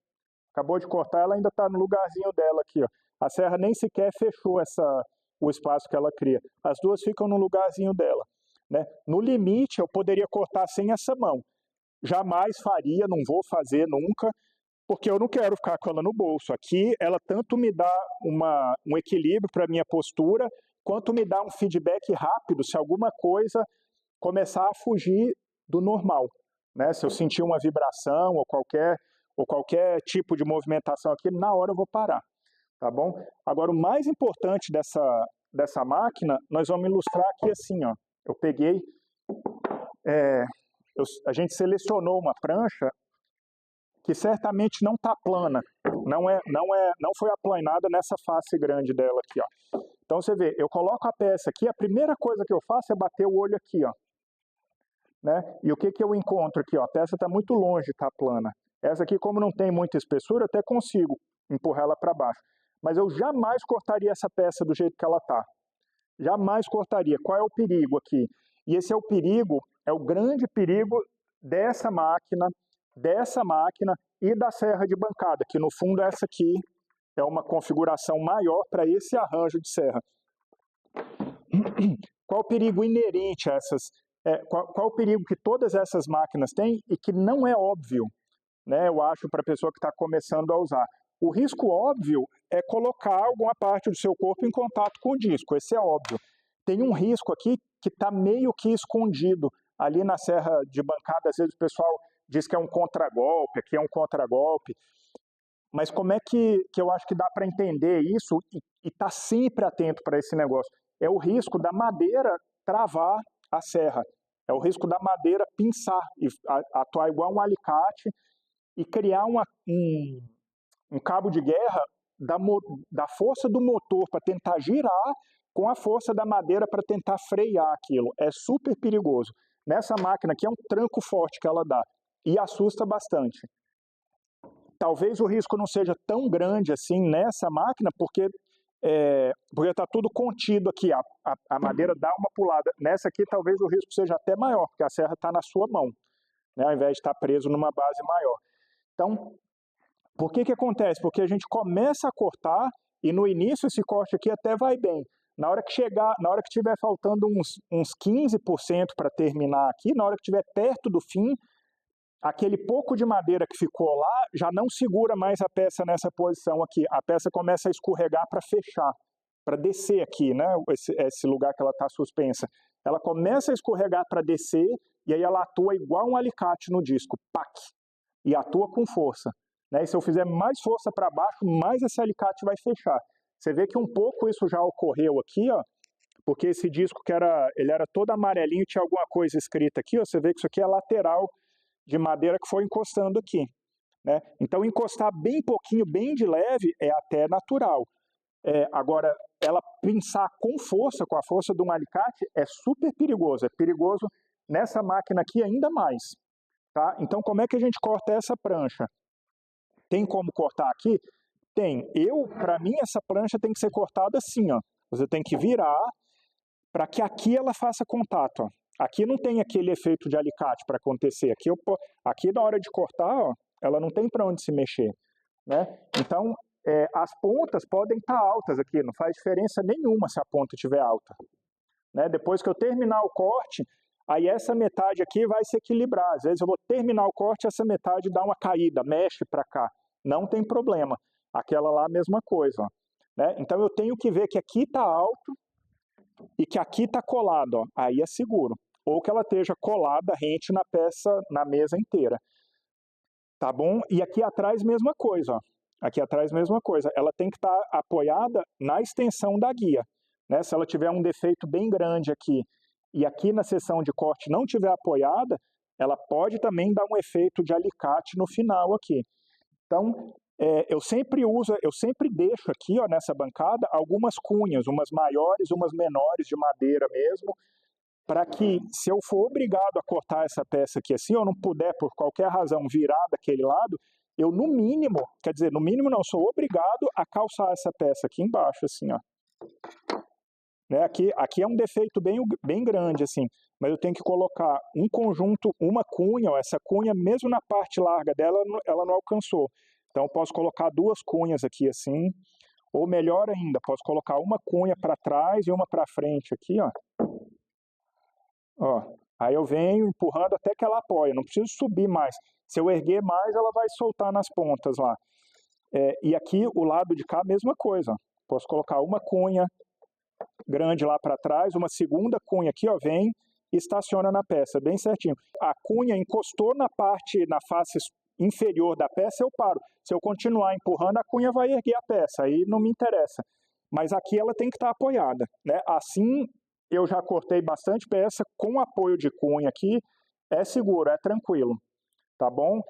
Acabou de cortar, ela ainda está no lugarzinho dela aqui, ó. A serra nem sequer fechou o espaço que ela cria. As duas ficam no lugarzinho dela, né? No limite, eu poderia cortar sem essa mão. Jamais faria, não vou fazer nunca, porque eu não quero ficar com ela no bolso. Aqui, ela tanto me dá um equilíbrio para a minha postura, quanto me dá um feedback rápido se alguma coisa começar a fugir do normal, né? Se eu sentir uma vibração ou qualquer tipo de movimentação aqui, na hora eu vou parar, tá bom? Agora, o mais importante dessa máquina, nós vamos ilustrar aqui assim, ó. Eu peguei, a gente selecionou uma prancha que certamente não está plana, não foi aplanada nessa face grande dela aqui, ó. Então você vê, eu coloco a peça aqui, a primeira coisa que eu faço é bater o olho aqui, ó, né? E o que eu encontro aqui, ó? A peça está muito longe de estar plana. Essa aqui, como não tem muita espessura, até consigo empurrar ela para baixo. Mas eu jamais cortaria essa peça do jeito que ela está. Jamais cortaria. Qual é o perigo aqui? E esse é o perigo, é o grande perigo dessa máquina e da serra de bancada, que no fundo essa aqui é uma configuração maior para esse arranjo de serra. Qual o perigo inerente a essas... qual o perigo que todas essas máquinas têm e que não é óbvio, né, eu acho, para a pessoa que está começando a usar. O risco óbvio é colocar alguma parte do seu corpo em contato com o disco, esse é óbvio. Tem um risco aqui que está meio que escondido ali na serra de bancada. Às vezes o pessoal diz que é um contragolpe, aqui é um contragolpe, mas como é que eu acho que dá para entender isso e estar sempre atento para esse negócio? É o risco da madeira travar a serra, é o risco da madeira pinçar e atuar igual um alicate e criar um cabo de guerra da força do motor para tentar girar com a força da madeira para tentar frear aquilo. É super perigoso. Nessa máquina aqui é um tranco forte que ela dá e assusta bastante. Talvez o risco não seja tão grande assim nessa máquina, porque está tudo contido aqui, a madeira dá uma pulada. Nessa aqui talvez o risco seja até maior, porque a serra está na sua mão, né, ao invés de estar preso numa base maior. Então, por que acontece? Porque a gente começa a cortar e no início esse corte aqui até vai bem. Na hora que tiver faltando uns 15% para terminar aqui, na hora que estiver perto do fim, aquele pouco de madeira que ficou lá já não segura mais a peça nessa posição aqui. A peça começa a escorregar para fechar, para descer aqui, né? Esse lugar que ela está suspensa. Ela começa a escorregar para descer e aí ela atua igual um alicate no disco, pac, e atua com força. Né? E se eu fizer mais força para baixo, mais esse alicate vai fechar. Você vê que um pouco isso já ocorreu aqui, ó, porque esse disco ele era todo amarelinho, tinha alguma coisa escrita aqui, ó, você vê que isso aqui é lateral de madeira que foi encostando aqui, né? Então encostar bem pouquinho, bem de leve, é até natural. Agora, ela pinçar com força, com a força de um alicate, é super perigoso. É perigoso nessa máquina aqui ainda mais. Tá? Então como é que a gente corta essa prancha? Tem como cortar aqui? Tem. Para mim, essa prancha tem que ser cortada assim, ó. Você tem que virar para que aqui ela faça contato, ó. Aqui não tem aquele efeito de alicate para acontecer. Aqui na hora de cortar, ó, ela não tem para onde se mexer, né? Então, as pontas podem estar altas aqui, não faz diferença nenhuma se a ponta estiver alta, né? Depois que eu terminar o corte, aí essa metade aqui vai se equilibrar. Às vezes eu vou terminar o corte, essa metade dá uma caída, mexe para cá. Não tem problema. Aquela lá, a mesma coisa, ó, né? Então eu tenho que ver que aqui está alto e que aqui está colado, ó. Aí é seguro. Ou que ela esteja colada rente na peça, na mesa inteira. Tá bom? E aqui atrás, mesma coisa, ó. Aqui atrás, mesma coisa. Ela tem que estar apoiada na extensão da guia, né? Se ela tiver um defeito bem grande aqui e aqui na seção de corte não tiver apoiada, ela pode também dar um efeito de alicate no final aqui. Então, eu sempre deixo aqui, ó, nessa bancada algumas cunhas, umas maiores, umas menores de madeira mesmo, para que, se eu for obrigado a cortar essa peça aqui assim, ou não puder, por qualquer razão, virar daquele lado, eu no mínimo não, sou obrigado a calçar essa peça aqui embaixo, assim, ó. Né? Aqui é um defeito bem grande, assim, mas eu tenho que colocar um conjunto, uma cunha, ó, essa cunha, mesmo na parte larga dela, ela não alcançou. Então eu posso colocar duas cunhas aqui, assim, ou melhor ainda, posso colocar uma cunha para trás e uma para frente aqui, ó. Ó, aí eu venho empurrando até que ela apoia, não preciso subir mais. Se eu erguer mais, ela vai soltar nas pontas lá. E aqui, o lado de cá, mesma coisa. Ó. Posso colocar uma cunha grande lá para trás, uma segunda cunha aqui, ó, vem e estaciona na peça, bem certinho. A cunha encostou na face inferior da peça, eu paro. Se eu continuar empurrando, a cunha vai erguer a peça, aí não me interessa. Mas aqui ela tem que estar apoiada, né? Assim, eu já cortei bastante peça com apoio de cunha aqui, é seguro, é tranquilo, tá bom?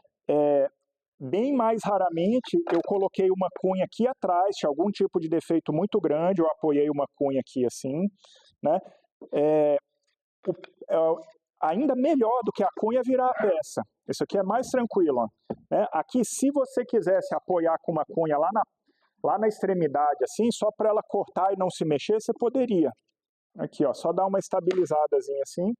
Bem mais raramente eu coloquei uma cunha aqui atrás, tinha algum tipo de defeito muito grande, eu apoiei uma cunha aqui assim, né? Ainda melhor do que a cunha virar a peça. Isso aqui é mais tranquilo, ó, né? Aqui, se você quisesse apoiar com uma cunha lá na extremidade, assim, só para ela cortar e não se mexer, você poderia. Aqui, ó, só dar uma estabilizadazinha assim,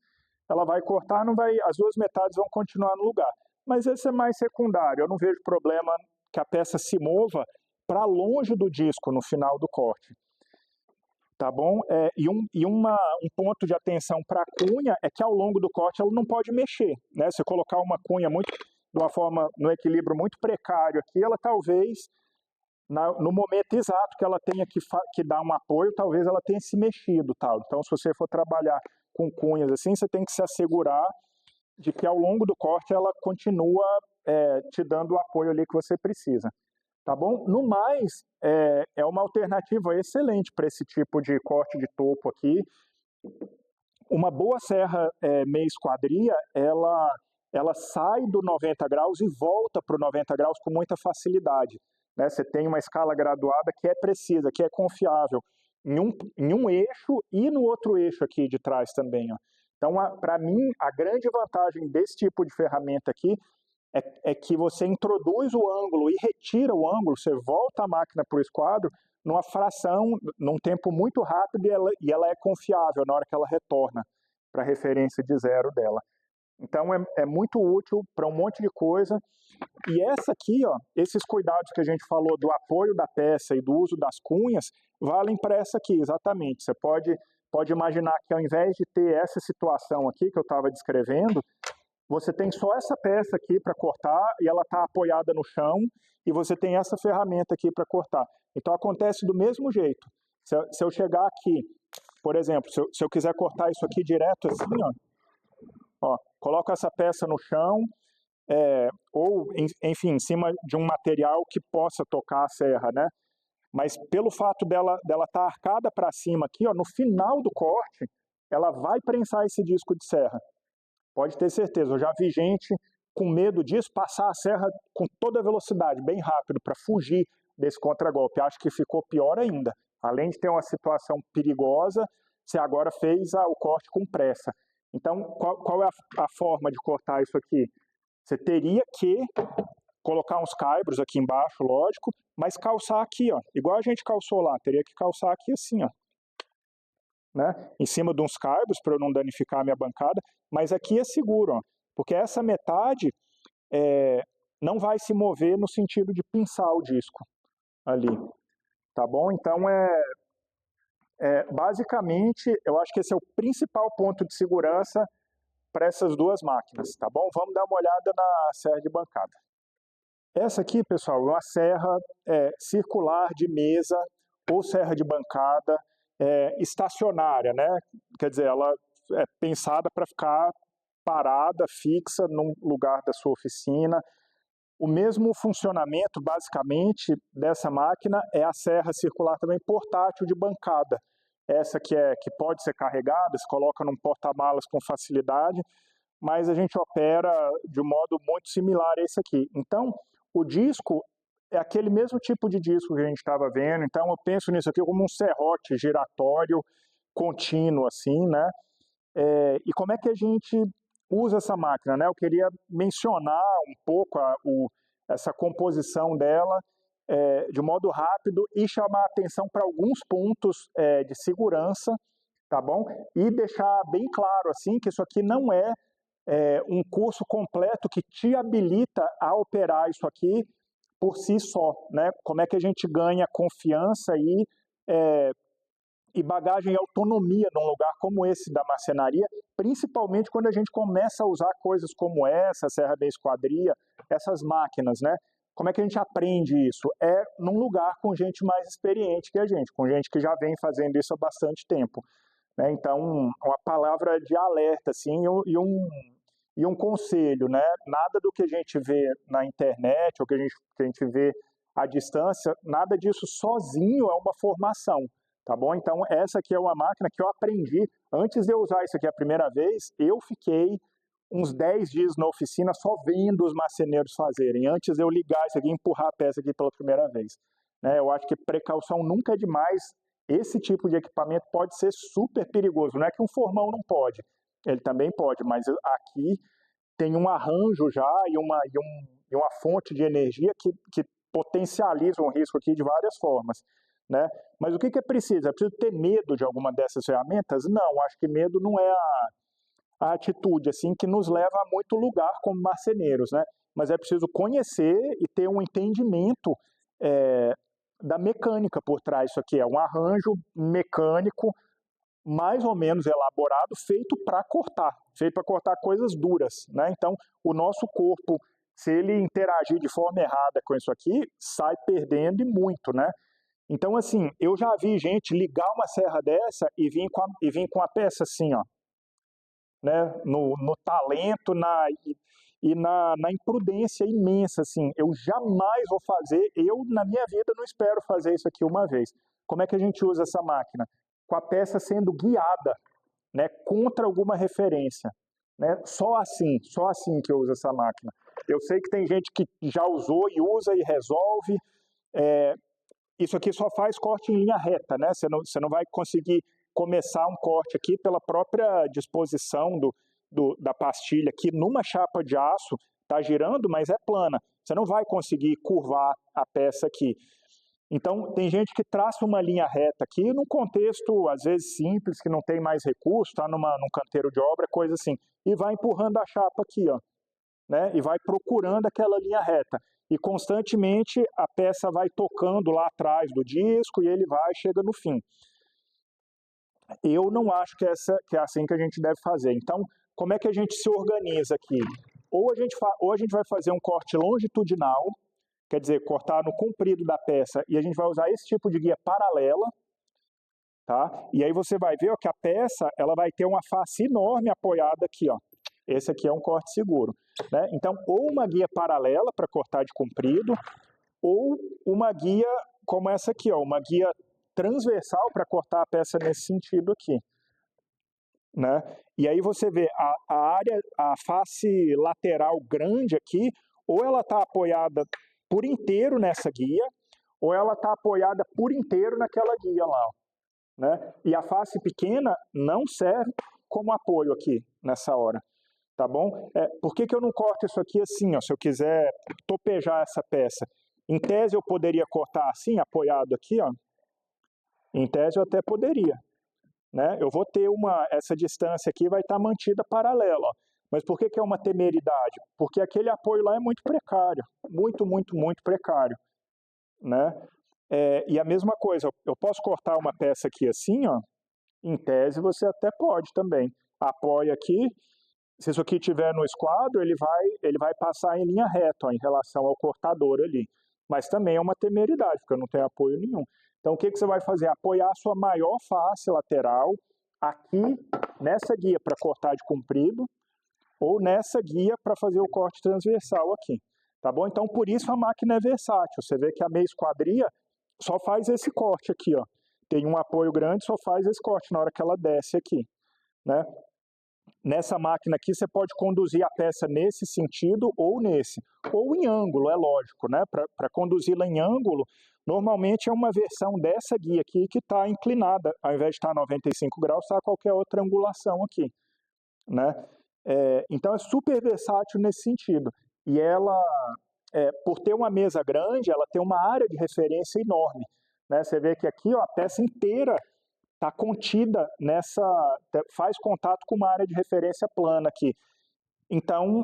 ela vai cortar, não vai, as duas metades vão continuar no lugar. Mas esse é mais secundário, eu não vejo problema que a peça se mova para longe do disco no final do corte. Tá bom? Um ponto de atenção para a cunha é que ao longo do corte ela não pode mexer, né? Se colocar uma cunha de uma forma, no equilíbrio muito precário aqui, ela talvez, no momento exato que ela tenha que dar um apoio, talvez ela tenha se mexido, tal. Então, se você for trabalhar com cunhas assim, você tem que se assegurar de que ao longo do corte ela continua te dando o apoio ali que você precisa. Tá bom? No mais, é uma alternativa excelente para esse tipo de corte de topo aqui. Uma boa serra meia esquadria, ela sai do 90 graus e volta para o 90 graus com muita facilidade, né? Você tem uma escala graduada que é precisa, que é confiável, em um eixo e no outro eixo aqui de trás também, ó. Então, para mim, a grande vantagem desse tipo de ferramenta aqui é que você introduz o ângulo e retira o ângulo, você volta a máquina para o esquadro numa fração, num tempo muito rápido, e ela é confiável na hora que ela retorna para a referência de zero dela. Então é muito útil para um monte de coisa. E essa aqui, ó, esses cuidados que a gente falou do apoio da peça e do uso das cunhas, valem para essa aqui, exatamente. Você pode imaginar que ao invés de ter essa situação aqui que eu estava descrevendo, você tem só essa peça aqui para cortar e ela está apoiada no chão, e você tem essa ferramenta aqui para cortar. Então acontece do mesmo jeito. Se eu chegar aqui, por exemplo, se eu quiser cortar isso aqui direto assim, ó, coloco essa peça no chão, ou, enfim, em cima de um material que possa tocar a serra, né? Mas pelo fato dela estar arcada para cima aqui, ó, no final do corte, ela vai prensar esse disco de serra. Pode ter certeza, eu já vi gente com medo disso passar a serra com toda a velocidade, bem rápido, para fugir desse contragolpe. Acho que ficou pior ainda. Além de ter uma situação perigosa, você agora fez o corte com pressa. Então, qual é a forma de cortar isso aqui? Você teria que colocar uns caibros aqui embaixo, lógico, mas calçar aqui, ó, igual a gente calçou lá, teria que calçar aqui assim, ó, né, em cima de uns caibros para eu não danificar a minha bancada, mas aqui é seguro, ó, porque essa metade não vai se mover no sentido de pinçar o disco ali, tá bom? Então, basicamente, eu acho que esse é o principal ponto de segurança para essas duas máquinas, tá bom? Vamos dar uma olhada na serra de bancada. Essa aqui, pessoal, é uma serra circular de mesa ou serra de bancada estacionária, né? Quer dizer, ela é pensada para ficar parada, fixa, num lugar da sua oficina. O mesmo funcionamento, basicamente, dessa máquina é a serra circular também portátil de bancada. Essa que pode ser carregada, se coloca num porta-malas com facilidade, mas a gente opera de um modo muito similar a esse aqui. Então, o disco é aquele mesmo tipo de disco que a gente estava vendo, então eu penso nisso aqui como um serrote giratório contínuo, assim, né? E como é que a gente usa essa máquina, né? Eu queria mencionar um pouco essa composição dela de modo rápido e chamar a atenção para alguns pontos de segurança, tá bom? E deixar bem claro, assim, que isso aqui não é um curso completo que te habilita a operar isso aqui por si só, né? Como é que a gente ganha confiança e bagagem e autonomia num lugar como esse da marcenaria, principalmente quando a gente começa a usar coisas como essa, Serra da Esquadria, essas máquinas, né? Como é que a gente aprende isso? É num lugar com gente mais experiente que a gente, com gente que já vem fazendo isso há bastante tempo. né? Então, uma palavra de alerta, assim, e um conselho, né? Nada do que a gente vê na internet, ou que a gente vê à distância, nada disso sozinho é uma formação, tá bom? Então, essa aqui é uma máquina que eu aprendi. Antes de eu usar isso aqui a primeira vez, eu fiquei uns 10 dias na oficina só vendo os marceneiros fazerem, antes de eu ligar isso aqui e empurrar a peça aqui pela primeira vez, né? Eu acho que precaução nunca é demais. Esse tipo de equipamento pode ser super perigoso. Não é que um formão não pode, ele também pode, mas aqui tem um arranjo já e uma fonte de energia que potencializa um risco aqui de várias formas, né? Mas o que é preciso? É preciso ter medo de alguma dessas ferramentas? Não, acho que medo não é a atitude assim que nos leva a muito lugar como marceneiros, né? Mas é preciso conhecer e ter um entendimento da mecânica por trás disso aqui. É um arranjo mecânico mais ou menos elaborado, feito para cortar coisas duras, né? Então, o nosso corpo, se ele interagir de forma errada com isso aqui, sai perdendo e muito, né? Então, assim, eu já vi gente ligar uma serra dessa e vir com a peça assim, ó, né? No talento, na imprudência imensa, assim. Eu jamais vou fazer, eu na minha vida não espero fazer isso aqui uma vez. Como é que a gente usa essa máquina? Com a peça sendo guiada, né, contra alguma referência, né? Só assim que eu uso essa máquina. Eu sei que tem gente que já usou e usa e resolve. Isso aqui só faz corte em linha reta, né? Você não vai conseguir começar um corte aqui pela própria disposição da pastilha, que numa chapa de aço está girando, mas é plana. Você não vai conseguir curvar a peça aqui. Então, tem gente que traça uma linha reta aqui num contexto, às vezes, simples, que não tem mais recurso, está num canteiro de obra, coisa assim, e vai empurrando a chapa aqui, ó, né? E vai procurando aquela linha reta. E constantemente a peça vai tocando lá atrás do disco e ele chega no fim. Eu não acho que é assim que a gente deve fazer. Então, como é que a gente se organiza aqui? Ou a gente vai fazer um corte longitudinal, quer dizer, cortar no comprido da peça, e a gente vai usar esse tipo de guia paralela, tá? E aí você vai ver, ó, que a peça ela vai ter uma face enorme apoiada aqui, ó. Esse aqui é um corte seguro, né? Então, ou uma guia paralela para cortar de comprido, ou uma guia como essa aqui, ó, uma guia transversal para cortar a peça nesse sentido aqui, né? E aí você vê a face lateral grande aqui, ou ela está apoiada por inteiro nessa guia, ou ela está apoiada por inteiro naquela guia lá, né? E a face pequena não serve como apoio aqui nessa hora, tá bom? Por que eu não corto isso aqui assim, ó, se eu quiser topejar essa peça? Em tese eu poderia cortar assim, apoiado aqui, ó. Em tese eu até poderia, né? Eu vou ter essa distância aqui vai estar mantida paralela, ó. Mas por que é uma temeridade? Porque aquele apoio lá é muito precário, muito, muito, muito precário, né? E a mesma coisa, eu posso cortar uma peça aqui assim, ó. Em tese você até pode também. Apoia aqui, se isso aqui estiver no esquadro, ele vai passar em linha reta, ó, em relação ao cortador ali. Mas também é uma temeridade, porque não tem apoio nenhum. Então o que você vai fazer? Apoiar a sua maior face lateral aqui nessa guia para cortar de comprido, ou nessa guia para fazer o corte transversal aqui, tá bom? Então, por isso a máquina é versátil. Você vê que a meia esquadria só faz esse corte aqui, ó. Tem um apoio grande, só faz esse corte na hora que ela desce aqui, né? Nessa máquina aqui, você pode conduzir a peça nesse sentido ou nesse, ou em ângulo, é lógico, né? Para conduzi-la em ângulo, normalmente é uma versão dessa guia aqui que está inclinada, ao invés de estar 95 graus, está qualquer outra angulação aqui, né? Então é super versátil nesse sentido. E ela, por ter uma mesa grande, ela tem uma área de referência enorme, né? Você vê que aqui, ó, a peça inteira está contida faz contato com uma área de referência plana aqui. Então,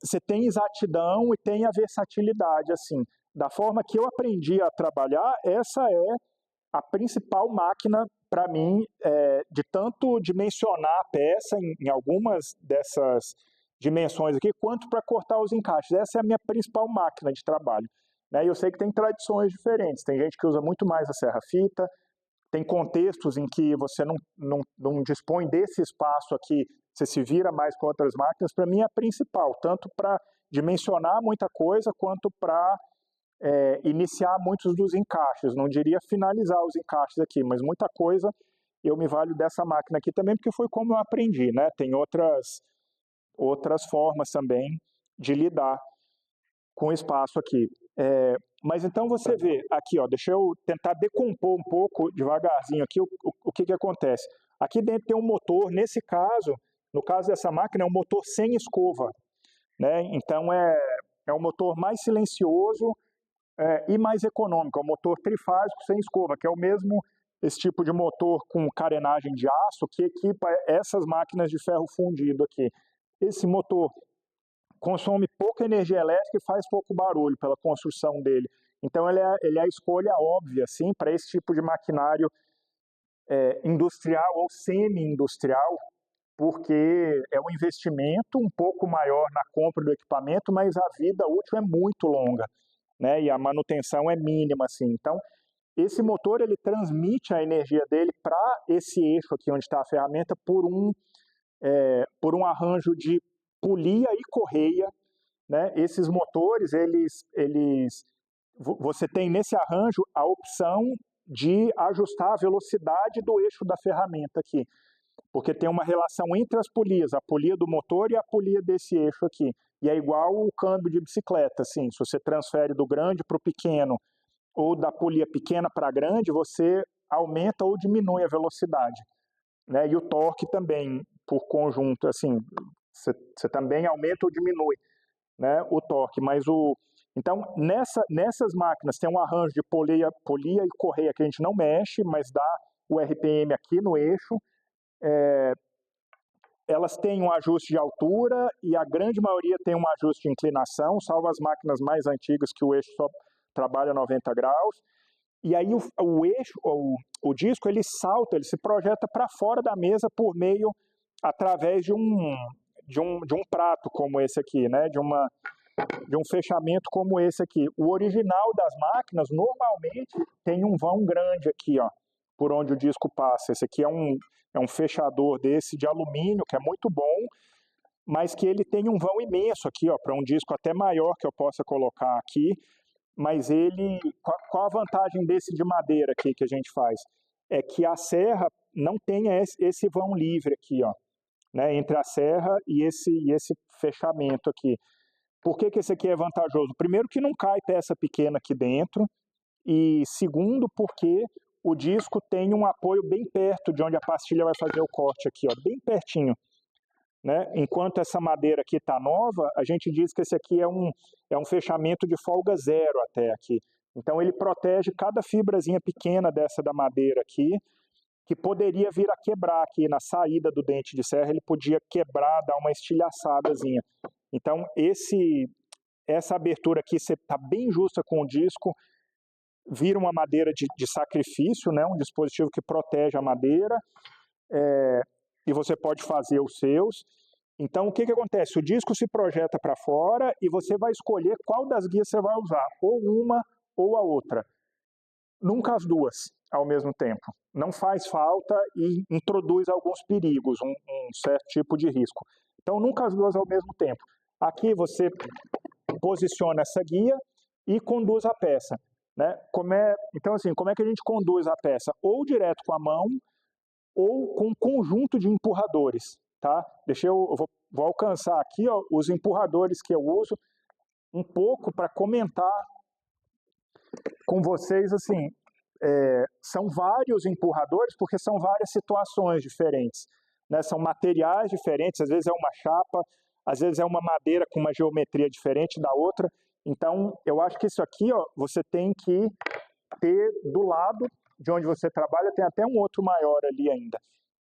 você tem exatidão e tem a versatilidade, assim. Da forma que eu aprendi a trabalhar, essa é a principal máquina para mim, de tanto dimensionar a peça em algumas dessas dimensões aqui, quanto para cortar os encaixes. Essa é a minha principal máquina de trabalho, né? E eu sei que tem tradições diferentes. Tem gente que usa muito mais a serra-fita, tem contextos em que você não dispõe desse espaço aqui, você se vira mais com outras máquinas. Para mim é a principal, tanto para dimensionar muita coisa, quanto para iniciar muitos dos encaixes. Não diria finalizar os encaixes aqui, mas muita coisa eu me valho dessa máquina aqui também, porque foi como eu aprendi, né? Tem outras formas também de lidar com o espaço aqui. Mas então você vê aqui, ó, deixa eu tentar decompor um pouco devagarzinho aqui o que acontece. Aqui dentro tem um motor, nesse caso, no caso dessa máquina, é um motor sem escova, né? Então é um motor mais silencioso e mais econômico, é um motor trifásico sem escova, que é o mesmo esse tipo de motor com carenagem de aço que equipa essas máquinas de ferro fundido aqui. Esse motor consome pouca energia elétrica e faz pouco barulho pela construção dele. Então ele é a escolha óbvia assim, para esse tipo de maquinário industrial ou semi-industrial, porque é um investimento um pouco maior na compra do equipamento, mas a vida útil é muito longa, né? E a manutenção é mínima assim. Então esse motor ele transmite a energia dele para esse eixo aqui onde está a ferramenta por um arranjo de polia e correia, né? Esses motores, você tem nesse arranjo a opção de ajustar a velocidade do eixo da ferramenta aqui, porque tem uma relação entre as polias, a polia do motor e a polia desse eixo aqui. E é igual o câmbio de bicicleta, assim, se você transfere do grande para o pequeno, ou da polia pequena para grande, você aumenta ou diminui a velocidade, né? E o torque também, por conjunto, assim, você também aumenta ou diminui, né, o torque. Então, nessas máquinas tem um arranjo de polia e correia que a gente não mexe, mas dá o RPM aqui no eixo. Elas têm um ajuste de altura e a grande maioria tem um ajuste de inclinação, salvo as máquinas mais antigas que o eixo só trabalha 90 graus. E aí o eixo, o disco, ele salta, ele se projeta para fora da mesa através de um prato como esse aqui, né? De um fechamento como esse aqui. O original das máquinas normalmente tem um vão grande aqui, ó, por onde o disco passa. Esse aqui é um fechador desse de alumínio, que é muito bom, mas que ele tem um vão imenso aqui, ó, para um disco até maior que eu possa colocar aqui. Mas qual a vantagem desse de madeira aqui que a gente faz? É que a serra não tem esse vão livre aqui, ó, né, entre a serra e esse fechamento aqui. Por que esse aqui é vantajoso? Primeiro que não cai peça pequena aqui dentro, e segundo porque o disco tem um apoio bem perto de onde a pastilha vai fazer o corte aqui, ó, bem pertinho, né? Enquanto essa madeira aqui está nova, a gente diz que esse aqui é um fechamento de folga zero até aqui. Então ele protege cada fibrazinha pequena dessa da madeira aqui, que poderia vir a quebrar aqui na saída do dente de serra, ele podia quebrar, dar uma estilhaçadazinha. Então essa abertura aqui está bem justa com o disco, vira uma madeira de sacrifício, né? Um dispositivo que protege a madeira, e você pode fazer os seus. Então o que acontece? O disco se projeta para fora e você vai escolher qual das guias você vai usar, ou uma ou a outra. Nunca as duas ao mesmo tempo. Não faz falta e introduz alguns perigos, um certo tipo de risco. Então nunca as duas ao mesmo tempo. Aqui você posiciona essa guia e conduz a peça, né? Então assim, como é que a gente conduz a peça? Ou direto com a mão, ou com um conjunto de empurradores, tá? Eu vou alcançar aqui, ó, os empurradores que eu uso um pouco para comentar com vocês, assim, são vários empurradores porque são várias situações diferentes, né? São materiais diferentes, às vezes é uma chapa, às vezes é uma madeira com uma geometria diferente da outra. Então, eu acho que isso aqui, ó, você tem que ter do lado de onde você trabalha, tem até um outro maior ali ainda.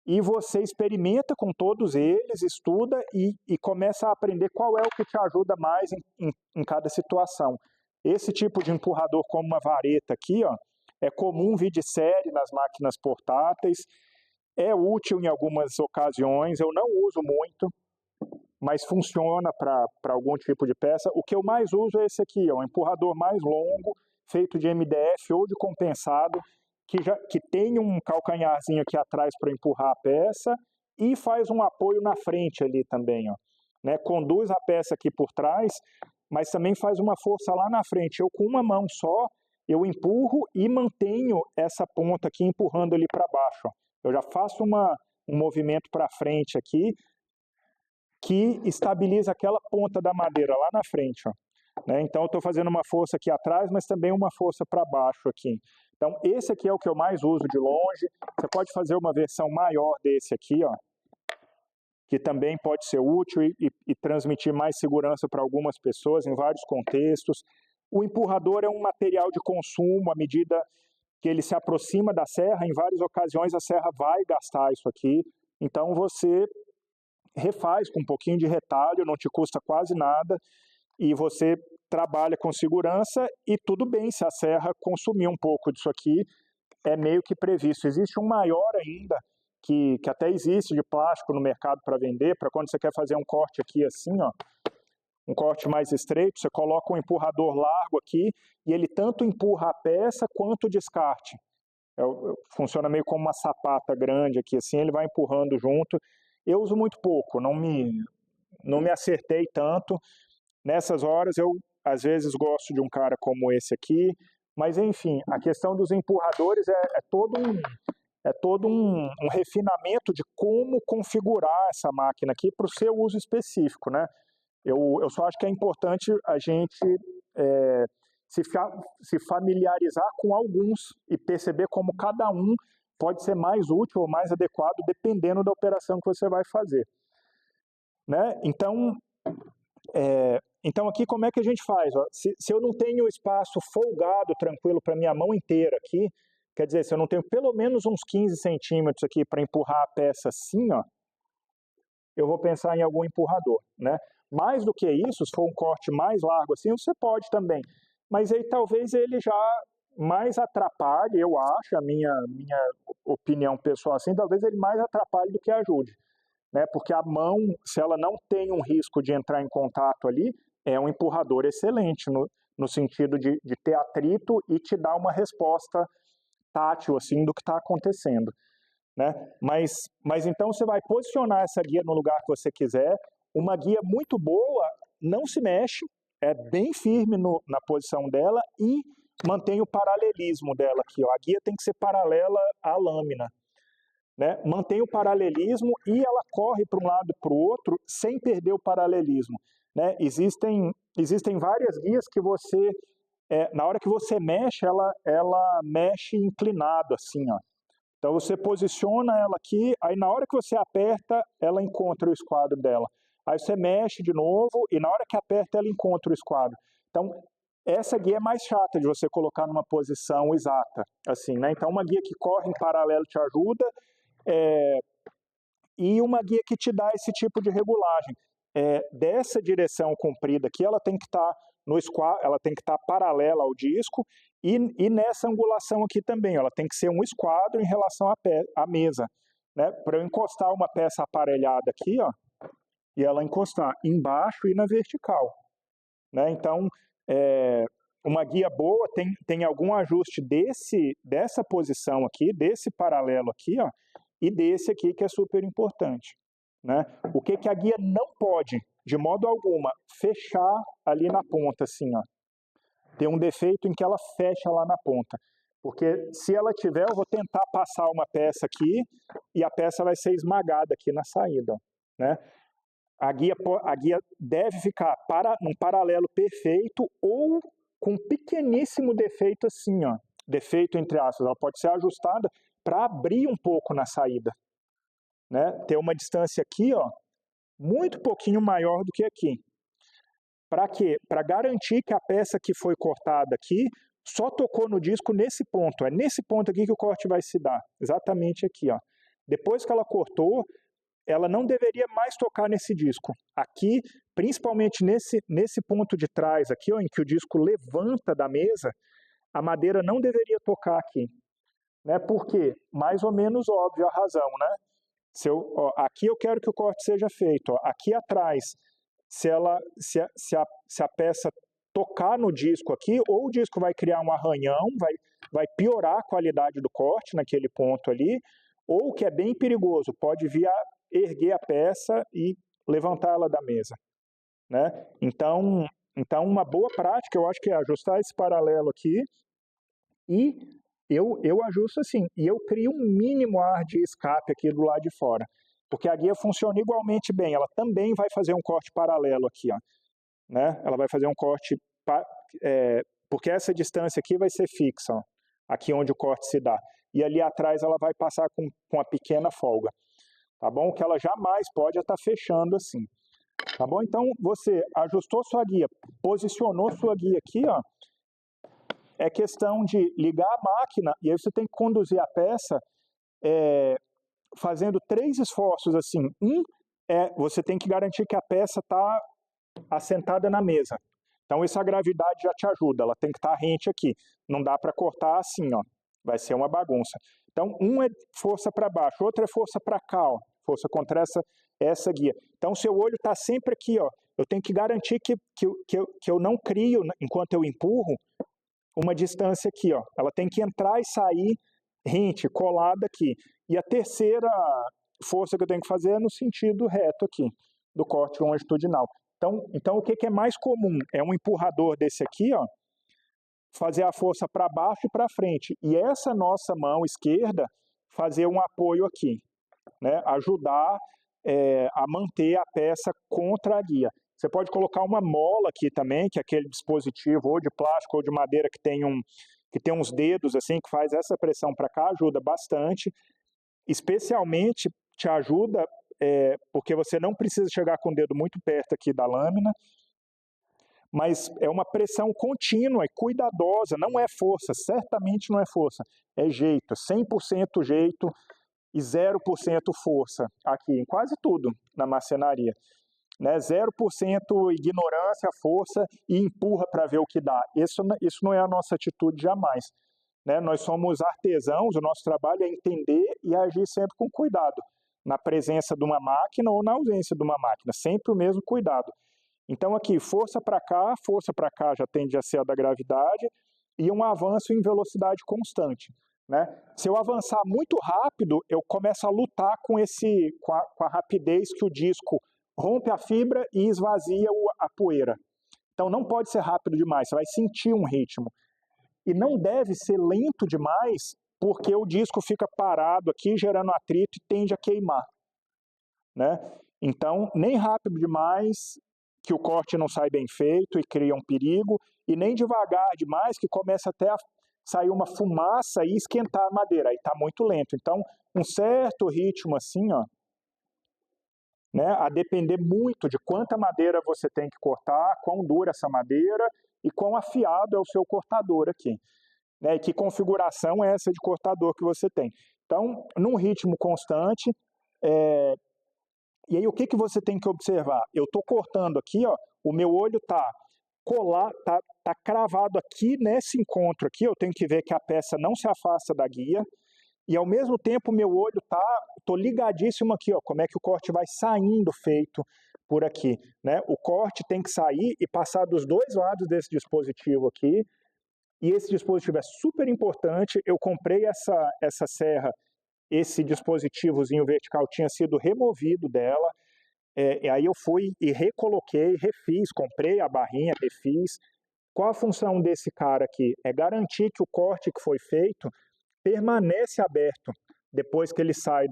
E você experimenta com todos eles, estuda e começa a aprender qual é o que te ajuda mais em cada situação. Esse tipo de empurrador, como uma vareta aqui, ó, é comum vir de série nas máquinas portáteis, é útil em algumas ocasiões, eu não uso muito, mas funciona para algum tipo de peça. O que eu mais uso é esse aqui, ó, um empurrador mais longo, feito de MDF ou de compensado, que tem um calcanharzinho aqui atrás para empurrar a peça e faz um apoio na frente ali também, ó, né? Conduz a peça aqui por trás, mas também faz uma força lá na frente. Eu com uma mão só, eu empurro e mantenho essa ponta aqui empurrando ali para baixo, ó. Eu já faço um movimento para frente aqui que estabiliza aquela ponta da madeira lá na frente, ó, né? Então eu estou fazendo uma força aqui atrás, mas também uma força para baixo aqui. Então esse aqui é o que eu mais uso de longe. Você pode fazer uma versão maior desse aqui, ó, que também pode ser útil e transmitir mais segurança para algumas pessoas em vários contextos. O empurrador é um material de consumo. À medida que ele se aproxima da serra, em várias ocasiões a serra vai gastar isso aqui. Então você refaz com um pouquinho de retalho, não te custa quase nada, e você trabalha com segurança e tudo bem se a serra consumir um pouco disso aqui, é meio que previsto. Existe um maior ainda, que até existe de plástico no mercado para vender, para quando você quer fazer um corte aqui assim, ó, um corte mais estreito, você coloca um empurrador largo aqui e ele tanto empurra a peça quanto o descarte. Funciona meio como uma sapata grande aqui assim, ele vai empurrando junto. Eu uso muito pouco, não me acertei tanto. Nessas horas eu às vezes gosto de um cara como esse aqui, mas enfim, a questão dos empurradores é todo um refinamento de como configurar essa máquina aqui para o seu uso específico, né? Eu só acho que é importante a gente se familiarizar com alguns e perceber como cada um pode ser mais útil ou mais adequado dependendo da operação que você vai fazer, né? Então aqui como é que a gente faz? Ó, se eu não tenho espaço folgado, tranquilo para minha mão inteira aqui, quer dizer, se eu não tenho pelo menos uns 15 centímetros aqui para empurrar a peça assim, ó, eu vou pensar em algum empurrador, né? Mais do que isso, se for um corte mais largo assim, você pode também. Mas aí talvez ele já mais atrapalhe, eu acho, a minha opinião pessoal assim, talvez ele mais atrapalhe do que ajude, né? Porque a mão, se ela não tem um risco de entrar em contato ali, é um empurrador excelente, no sentido de ter atrito e te dar uma resposta tátil assim, do que está acontecendo, né? Mas então você vai posicionar essa guia no lugar que você quiser. Uma guia muito boa não se mexe, é bem firme na posição dela e mantém o paralelismo dela aqui, ó. A guia tem que ser paralela à lâmina, né? Mantém o paralelismo e ela corre para um lado e para o outro sem perder o paralelismo, né? Existem várias guias que você, na hora que você mexe, ela mexe inclinado assim, ó. Então você posiciona ela aqui, aí na hora que você aperta, ela encontra o esquadro dela. Aí você mexe de novo e na hora que aperta, ela encontra o esquadro. Então essa guia é mais chata de você colocar numa posição exata, assim, né? Então uma guia que corre em paralelo te ajuda, e uma guia que te dá esse tipo de regulagem. Dessa direção comprida aqui, ela tem que estar no esquadro, ela tem que estar paralela ao disco e nessa angulação aqui também, ela tem que ser um esquadro em relação à mesa, né? Para eu encostar uma peça aparelhada aqui, ó, e ela encostar embaixo e na vertical, né? Então, uma guia boa tem algum ajuste dessa posição aqui, desse paralelo aqui, ó, e desse aqui que é super importante, né? O que a guia não pode, de modo alguma, fechar ali na ponta, assim, ó. Tem um defeito em que ela fecha lá na ponta, porque se ela tiver, eu vou tentar passar uma peça aqui e a peça vai ser esmagada aqui na saída, né? A guia deve ficar num paralelo perfeito ou com um pequeníssimo defeito assim, ó. Defeito entre aspas, ela pode ser ajustada para abrir um pouco na saída, né? Ter uma distância aqui, ó, muito pouquinho maior do que aqui. Para quê? Para garantir que a peça que foi cortada aqui só tocou no disco nesse ponto. É nesse ponto aqui que o corte vai se dar. Exatamente aqui, ó. Depois que ela cortou, ela não deveria mais tocar nesse disco. Aqui, principalmente nesse ponto de trás aqui, ó, em que o disco levanta da mesa, a madeira não deveria tocar aqui, né? Por quê? Mais ou menos óbvio a razão, né? Aqui eu quero que o corte seja feito, ó. Aqui atrás, se a peça tocar no disco aqui, ou o disco vai criar um arranhão, vai piorar a qualidade do corte naquele ponto ali, ou o que é bem perigoso, pode vir a erguer a peça e levantá-la da mesa, né? Então, uma boa prática, eu acho que é ajustar esse paralelo aqui, e eu ajusto assim, e eu crio um mínimo ar de escape aqui do lado de fora, porque a guia funciona igualmente bem, ela também vai fazer um corte paralelo aqui, ó, né? Ela vai fazer um corte, porque essa distância aqui vai ser fixa, ó, aqui onde o corte se dá, e ali atrás ela vai passar com uma pequena folga, tá bom? Que ela jamais pode estar fechando assim, tá bom? Então, você ajustou sua guia, posicionou sua guia aqui, ó, é questão de ligar a máquina, e aí você tem que conduzir a peça fazendo 3 esforços assim. Você tem que garantir que a peça está assentada na mesa. Então, isso a gravidade já te ajuda, ela tem que estar rente aqui. Não dá para cortar assim, ó, vai ser uma bagunça. Então, é força para baixo, outro é força para cá, ó, força contra essa guia. Então, seu olho está sempre aqui, ó. Eu tenho que garantir que eu não crio, enquanto eu empurro, uma distância aqui, ó. Ela tem que entrar e sair rente, colada aqui. E a terceira força que eu tenho que fazer é no sentido reto aqui, do corte longitudinal. Então o que é mais comum? É um empurrador desse aqui, ó, fazer a força para baixo e para frente. E essa nossa mão esquerda fazer um apoio aqui, né? Ajudar a manter a peça contra a guia. Você pode colocar uma mola aqui também, que é aquele dispositivo ou de plástico ou de madeira que tem uns dedos assim, que faz essa pressão para cá, ajuda bastante. Especialmente te ajuda porque você não precisa chegar com o dedo muito perto aqui da lâmina, mas é uma pressão contínua e cuidadosa, não é força, certamente não é força, é jeito, 100% jeito e 0% força aqui, em quase tudo na marcenaria. Né? 0% ignorância, força e empurra para ver o que dá. Isso não é a nossa atitude jamais. Né? Nós somos artesãos, o nosso trabalho é entender e agir sempre com cuidado, na presença de uma máquina ou na ausência de uma máquina, sempre o mesmo cuidado. Então aqui, força para cá já tende a ser a da gravidade e um avanço em velocidade constante. Né? Se eu avançar muito rápido, eu começo a lutar com a rapidez que o disco rompe a fibra e esvazia a poeira. Então não pode ser rápido demais, você vai sentir um ritmo. E não deve ser lento demais, porque o disco fica parado aqui, gerando atrito e tende a queimar. Né? Então, nem rápido demais, que o corte não sai bem feito e cria um perigo, e nem devagar demais, que começa até a sair uma fumaça e esquentar a madeira, aí está muito lento. Então, um certo ritmo assim, ó, né, a depender muito de quanta madeira você tem que cortar, quão dura essa madeira e quão afiado é o seu cortador aqui. Né, e que configuração é essa de cortador que você tem. Então, num ritmo constante, e aí o que você tem que observar? Eu estou cortando aqui, ó, o meu olho está tá cravado aqui nesse encontro aqui, eu tenho que ver que a peça não se afasta da guia, e ao mesmo tempo meu olho tô ligadíssimo aqui, ó, como é que o corte vai saindo feito por aqui, né? O corte tem que sair e passar dos dois lados desse dispositivo aqui, e esse dispositivo é super importante. Eu comprei essa serra, esse dispositivozinho vertical tinha sido removido dela, e aí eu fui e recoloquei, refiz, comprei a barrinha, refiz. Qual a função desse cara aqui? É garantir que o corte que foi feito permanece aberto depois que ele sai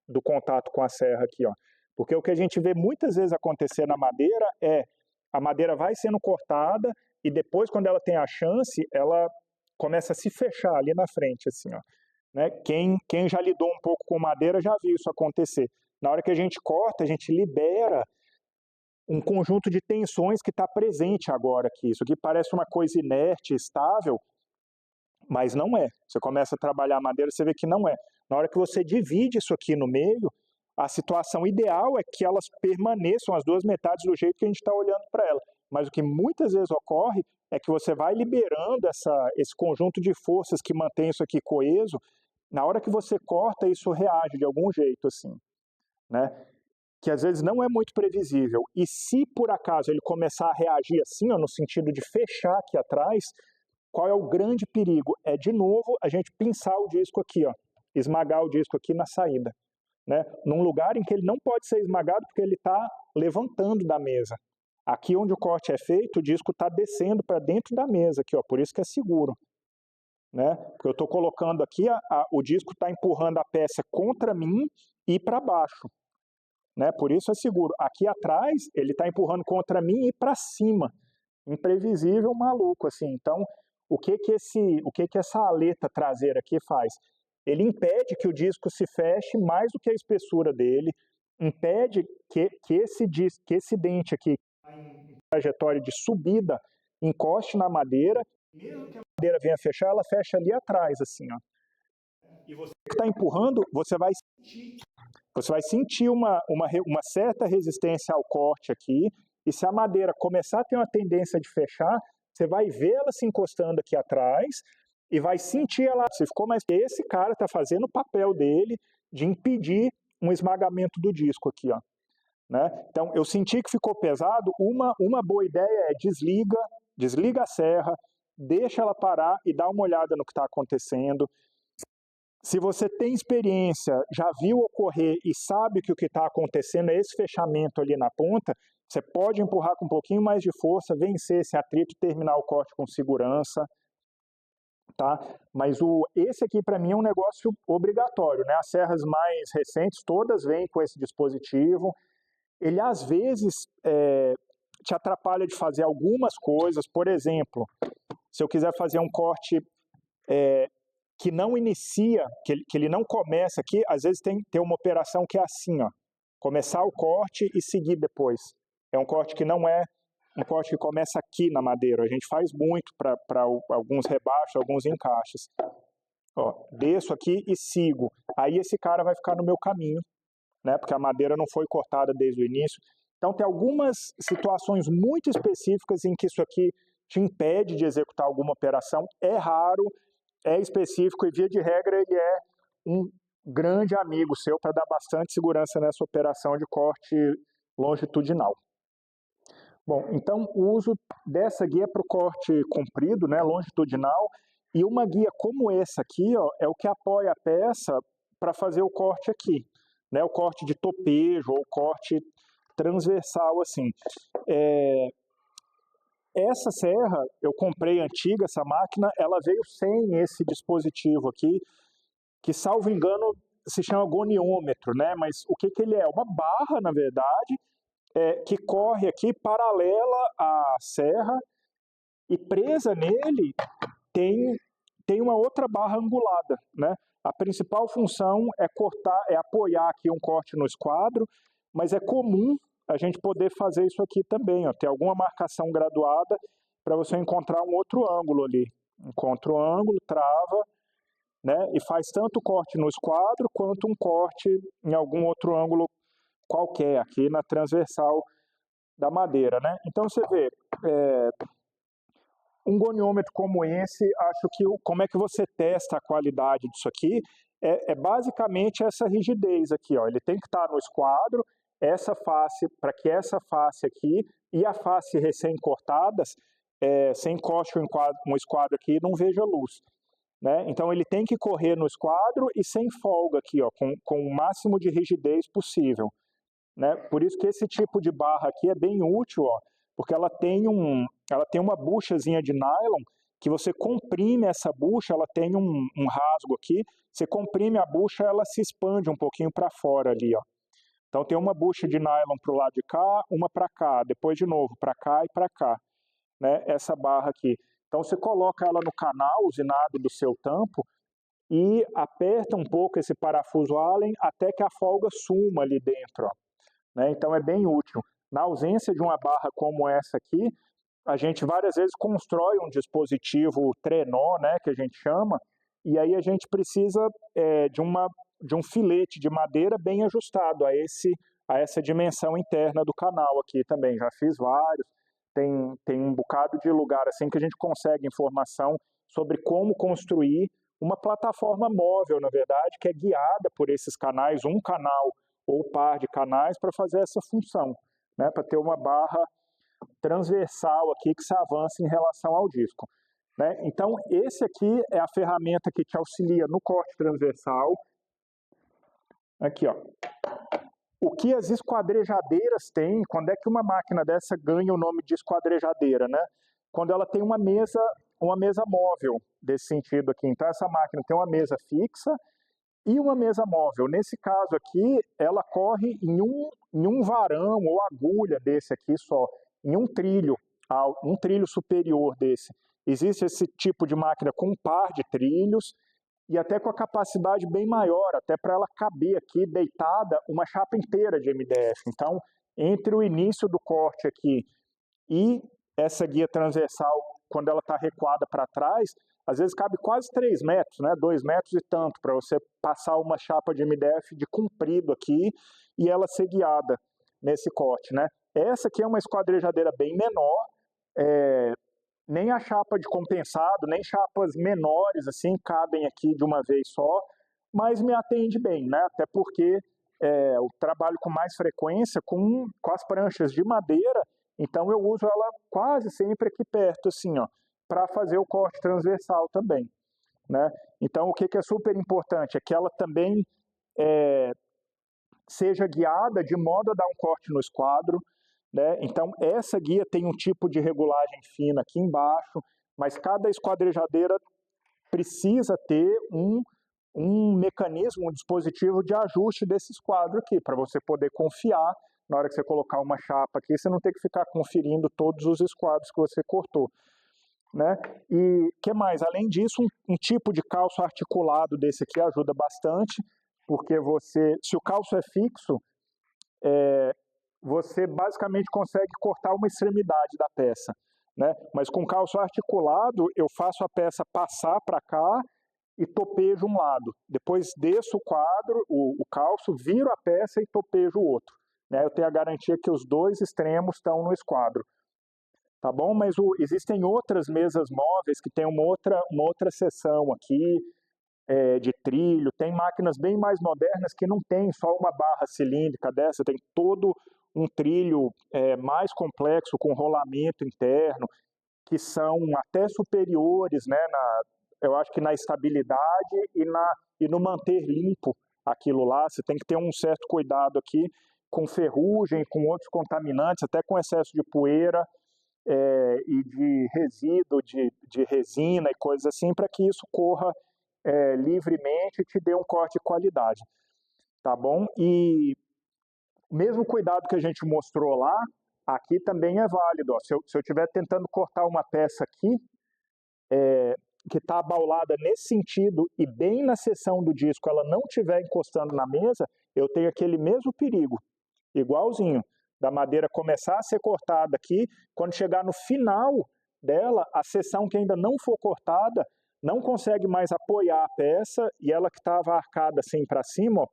do contato com a serra aqui, ó. Porque o que a gente vê muitas vezes acontecer na madeira a madeira vai sendo cortada e depois, quando ela tem a chance, ela começa a se fechar ali na frente, assim, ó. Né? Quem já lidou um pouco com madeira já viu isso acontecer. Na hora que a gente corta, a gente libera um conjunto de tensões que está presente agora aqui. Isso aqui parece uma coisa inerte, estável, mas não é. Você começa a trabalhar a madeira, você vê que não é. Na hora que você divide isso aqui no meio, a situação ideal é que elas permaneçam as duas metades do jeito que a gente está olhando para ela. Mas o que muitas vezes ocorre é que você vai liberando esse conjunto de forças que mantém isso aqui coeso. Na hora que você corta, isso reage de algum jeito, assim, né? Que às vezes não é muito previsível. E se por acaso ele começar a reagir assim, ó, no sentido de fechar aqui atrás, Qual é o grande perigo? É, de novo, a gente pinçar o disco aqui, ó, esmagar o disco aqui na saída, né? Num lugar em que ele não pode ser esmagado porque ele está levantando da mesa. Aqui onde o corte é feito, o disco está descendo para dentro da mesa, aqui, ó, por isso que é seguro. Né? Porque eu estou colocando aqui, o disco está empurrando a peça contra mim e para baixo. Né? Por isso é seguro. Aqui atrás, ele está empurrando contra mim e para cima. Imprevisível, maluco, assim. Então, o que essa aleta traseira aqui faz? Ele impede que o disco se feche mais do que a espessura dele, impede que esse dente aqui, em trajetória de subida, encoste na madeira, mesmo que a madeira venha fechar, ela fecha ali atrás, assim, ó. E você que está empurrando, você vai sentir uma certa resistência ao corte aqui, e se a madeira começar a ter uma tendência de fechar, você vai ver ela se encostando aqui atrás e vai sentir ela. Se ficou mais. Esse cara está fazendo o papel dele de impedir um esmagamento do disco aqui, ó. Né? Então, eu senti que ficou pesado. Uma boa ideia é desliga a serra, deixa ela parar e dá uma olhada no que está acontecendo. Se você tem experiência, já viu ocorrer e sabe que o que está acontecendo é esse fechamento ali na ponta, você pode empurrar com um pouquinho mais de força, vencer esse atrito e terminar o corte com segurança. Tá? Mas esse aqui para mim é um negócio obrigatório, né? As serras mais recentes todas vêm com esse dispositivo. Ele às vezes te atrapalha de fazer algumas coisas. Por exemplo, se eu quiser fazer um corte que não inicia, que ele não começa aqui, às vezes tem uma operação que é assim, ó, começar o corte e seguir depois. É um corte que não é um corte que começa aqui na madeira. A gente faz muito para alguns rebaixos, alguns encaixes. Ó, desço aqui e sigo. Aí esse cara vai ficar no meu caminho, né? Porque a madeira não foi cortada desde o início. Então tem algumas situações muito específicas em que isso aqui te impede de executar alguma operação. É raro, é específico e, via de regra, ele é um grande amigo seu para dar bastante segurança nessa operação de corte longitudinal. Bom, então o uso dessa guia para o corte comprido, né, longitudinal, e uma guia como essa aqui, ó, é o que apoia a peça para fazer o corte aqui, né, o corte de topejo ou corte transversal, assim. Essa serra, eu comprei antiga, essa máquina, ela veio sem esse dispositivo aqui, que, salvo engano, se chama goniômetro, né? Mas o que ele é? Uma barra, na verdade, que corre aqui paralela à serra, e presa nele tem uma outra barra angulada, né? A principal função é apoiar aqui um corte no esquadro, mas é comum a gente poder fazer isso aqui também, ó, ter alguma marcação graduada para você encontrar um outro ângulo ali. Encontra o ângulo, trava, né, e faz tanto corte no esquadro quanto um corte em algum outro ângulo qualquer, aqui na transversal da madeira, né? Então você vê, um goniômetro como esse, acho que como é que você testa a qualidade disso aqui é basicamente essa rigidez aqui, ó. Ele tem que estar no esquadro, essa face, para que essa face aqui e a face recém-cortadas, sem encoste um esquadro aqui, não veja luz. Né? Então ele tem que correr no esquadro e sem folga aqui, ó, com o máximo de rigidez possível. Né? Por isso que esse tipo de barra aqui é bem útil, ó, porque ela tem uma buchazinha de nylon que você comprime essa bucha, ela tem um rasgo aqui, você comprime a bucha, ela se expande um pouquinho para fora ali, ó. Então tem uma bucha de nylon para o lado de cá, uma para cá, depois de novo para cá e para cá, né? Essa barra aqui. Então você coloca ela no canal usinado do seu tampo e aperta um pouco esse parafuso Allen até que a folga suma ali dentro, ó. Né? Então é bem útil. Na ausência de uma barra como essa aqui, a gente várias vezes constrói um dispositivo trenó, né, que a gente chama, e aí a gente precisa de um filete de madeira bem ajustado a essa dimensão interna do canal aqui também. Já fiz vários, tem um bocado de lugar assim que a gente consegue informação sobre como construir uma plataforma móvel, na verdade, que é guiada por esses canais, um canal ou par de canais para fazer essa função, né, para ter uma barra transversal aqui que se avança em relação ao disco. né? Então, esse aqui é a ferramenta que te auxilia no corte transversal. Aqui, ó. O que as esquadrejadeiras têm, quando é que uma máquina dessa ganha o nome de esquadrejadeira, né? Quando ela tem uma mesa móvel, desse sentido aqui. Então, essa máquina tem uma mesa fixa e uma mesa móvel. Nesse caso aqui, ela corre em um varão ou agulha desse aqui só, em um trilho superior desse. Existe esse tipo de máquina com um par de trilhos e até com a capacidade bem maior, até para ela caber aqui deitada uma chapa inteira de MDF. Então, entre o início do corte aqui e essa guia transversal, quando ela está recuada para trás, às vezes cabe quase 3 metros, né? 2 metros e tanto, para você passar uma chapa de MDF de comprido aqui e ela ser guiada nesse corte, né? Essa aqui é uma esquadrejadeira bem menor, nem a chapa de compensado, nem chapas menores assim cabem aqui de uma vez só, mas me atende bem, né? Até porque eu trabalho com mais frequência com as pranchas de madeira, então eu uso ela quase sempre aqui perto, assim, ó, para fazer o corte transversal também, né? Então, o que é super importante é que ela também seja guiada de modo a dar um corte no esquadro, né? Então, essa guia tem um tipo de regulagem fina aqui embaixo, mas cada esquadrejadeira precisa ter um mecanismo, um dispositivo de ajuste desse esquadro aqui, para você poder confiar na hora que você colocar uma chapa aqui, você não tem que ficar conferindo todos os esquadros que você cortou, né? E que mais? Além disso, um tipo de calço articulado desse aqui ajuda bastante, porque se o calço é fixo, você basicamente consegue cortar uma extremidade da peça, né? Mas com calço articulado, eu faço a peça passar para cá e topejo um lado. Depois desço o quadro, o calço, viro a peça e topejo o outro, né? Eu tenho a garantia que os dois extremos estão no esquadro. Tá bom? Mas existem outras mesas móveis que tem uma outra seção aqui, de trilho. Tem máquinas bem mais modernas que não tem só uma barra cilíndrica dessa, tem todo um trilho mais complexo, com rolamento interno, que são até superiores, né, eu acho que na estabilidade e no manter limpo aquilo lá. Você tem que ter um certo cuidado aqui com ferrugem, com outros contaminantes, até com excesso de poeira, e de resíduo, de resina e coisas assim, para que isso corra livremente e te dê um corte de qualidade, tá bom? E o mesmo cuidado que a gente mostrou lá, aqui também é válido. Ó. Se eu estiver tentando cortar uma peça aqui, que está abaulada nesse sentido e bem na seção do disco ela não estiver encostando na mesa, eu tenho aquele mesmo perigo, igualzinho, da madeira começar a ser cortada aqui, quando chegar no final dela, a seção que ainda não for cortada não consegue mais apoiar a peça e ela que estava arcada assim para cima, ó,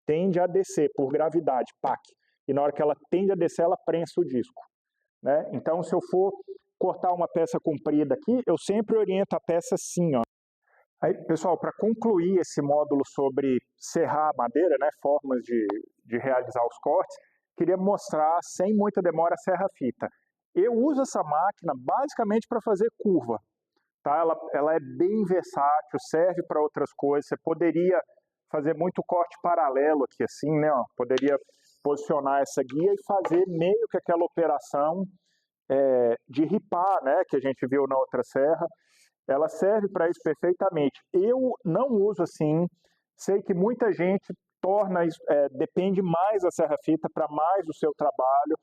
tende a descer por gravidade, pac. E na hora que ela tende a descer, ela prensa o disco, né? Então, se eu for cortar uma peça comprida aqui, eu sempre oriento a peça assim, ó. Aí, pessoal, para concluir esse módulo sobre serrar a madeira, né, formas de realizar os cortes, queria mostrar, sem muita demora, a serra-fita. Eu uso essa máquina basicamente para fazer curva, tá? Ela é bem versátil, serve para outras coisas. Você poderia fazer muito corte paralelo aqui, assim, né? Ó, poderia posicionar essa guia e fazer meio que aquela operação de ripar, né? Que a gente viu na outra serra. Ela serve para isso perfeitamente. Eu não uso assim. Sei que muita gente depende mais da serra-fita para mais do seu trabalho.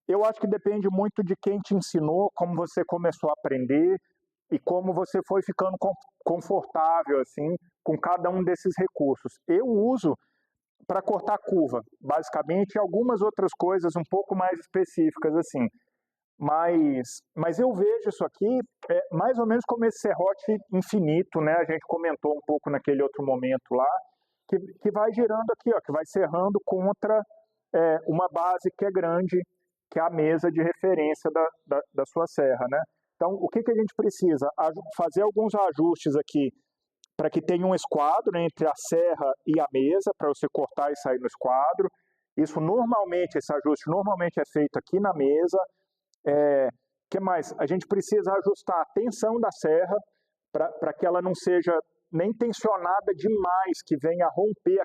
Eu acho que depende muito de quem te ensinou, como você começou a aprender e como você foi ficando confortável assim com cada um desses recursos. Eu uso para cortar curva, basicamente, e algumas outras coisas um pouco mais específicas assim. Mas eu vejo isso aqui mais ou menos como esse serrote infinito, né? A gente comentou um pouco naquele outro momento lá, que vai girando aqui, ó, que vai serrando contra uma base que é grande, que é a mesa de referência da sua serra, né? Então, o que a gente precisa? Fazer alguns ajustes aqui para que tenha um esquadro, né, entre a serra e a mesa, para você cortar e sair no esquadro. Esse ajuste normalmente é feito aqui na mesa. que mais? A gente precisa ajustar a tensão da serra para que ela não seja nem tensionada demais, que venha a romper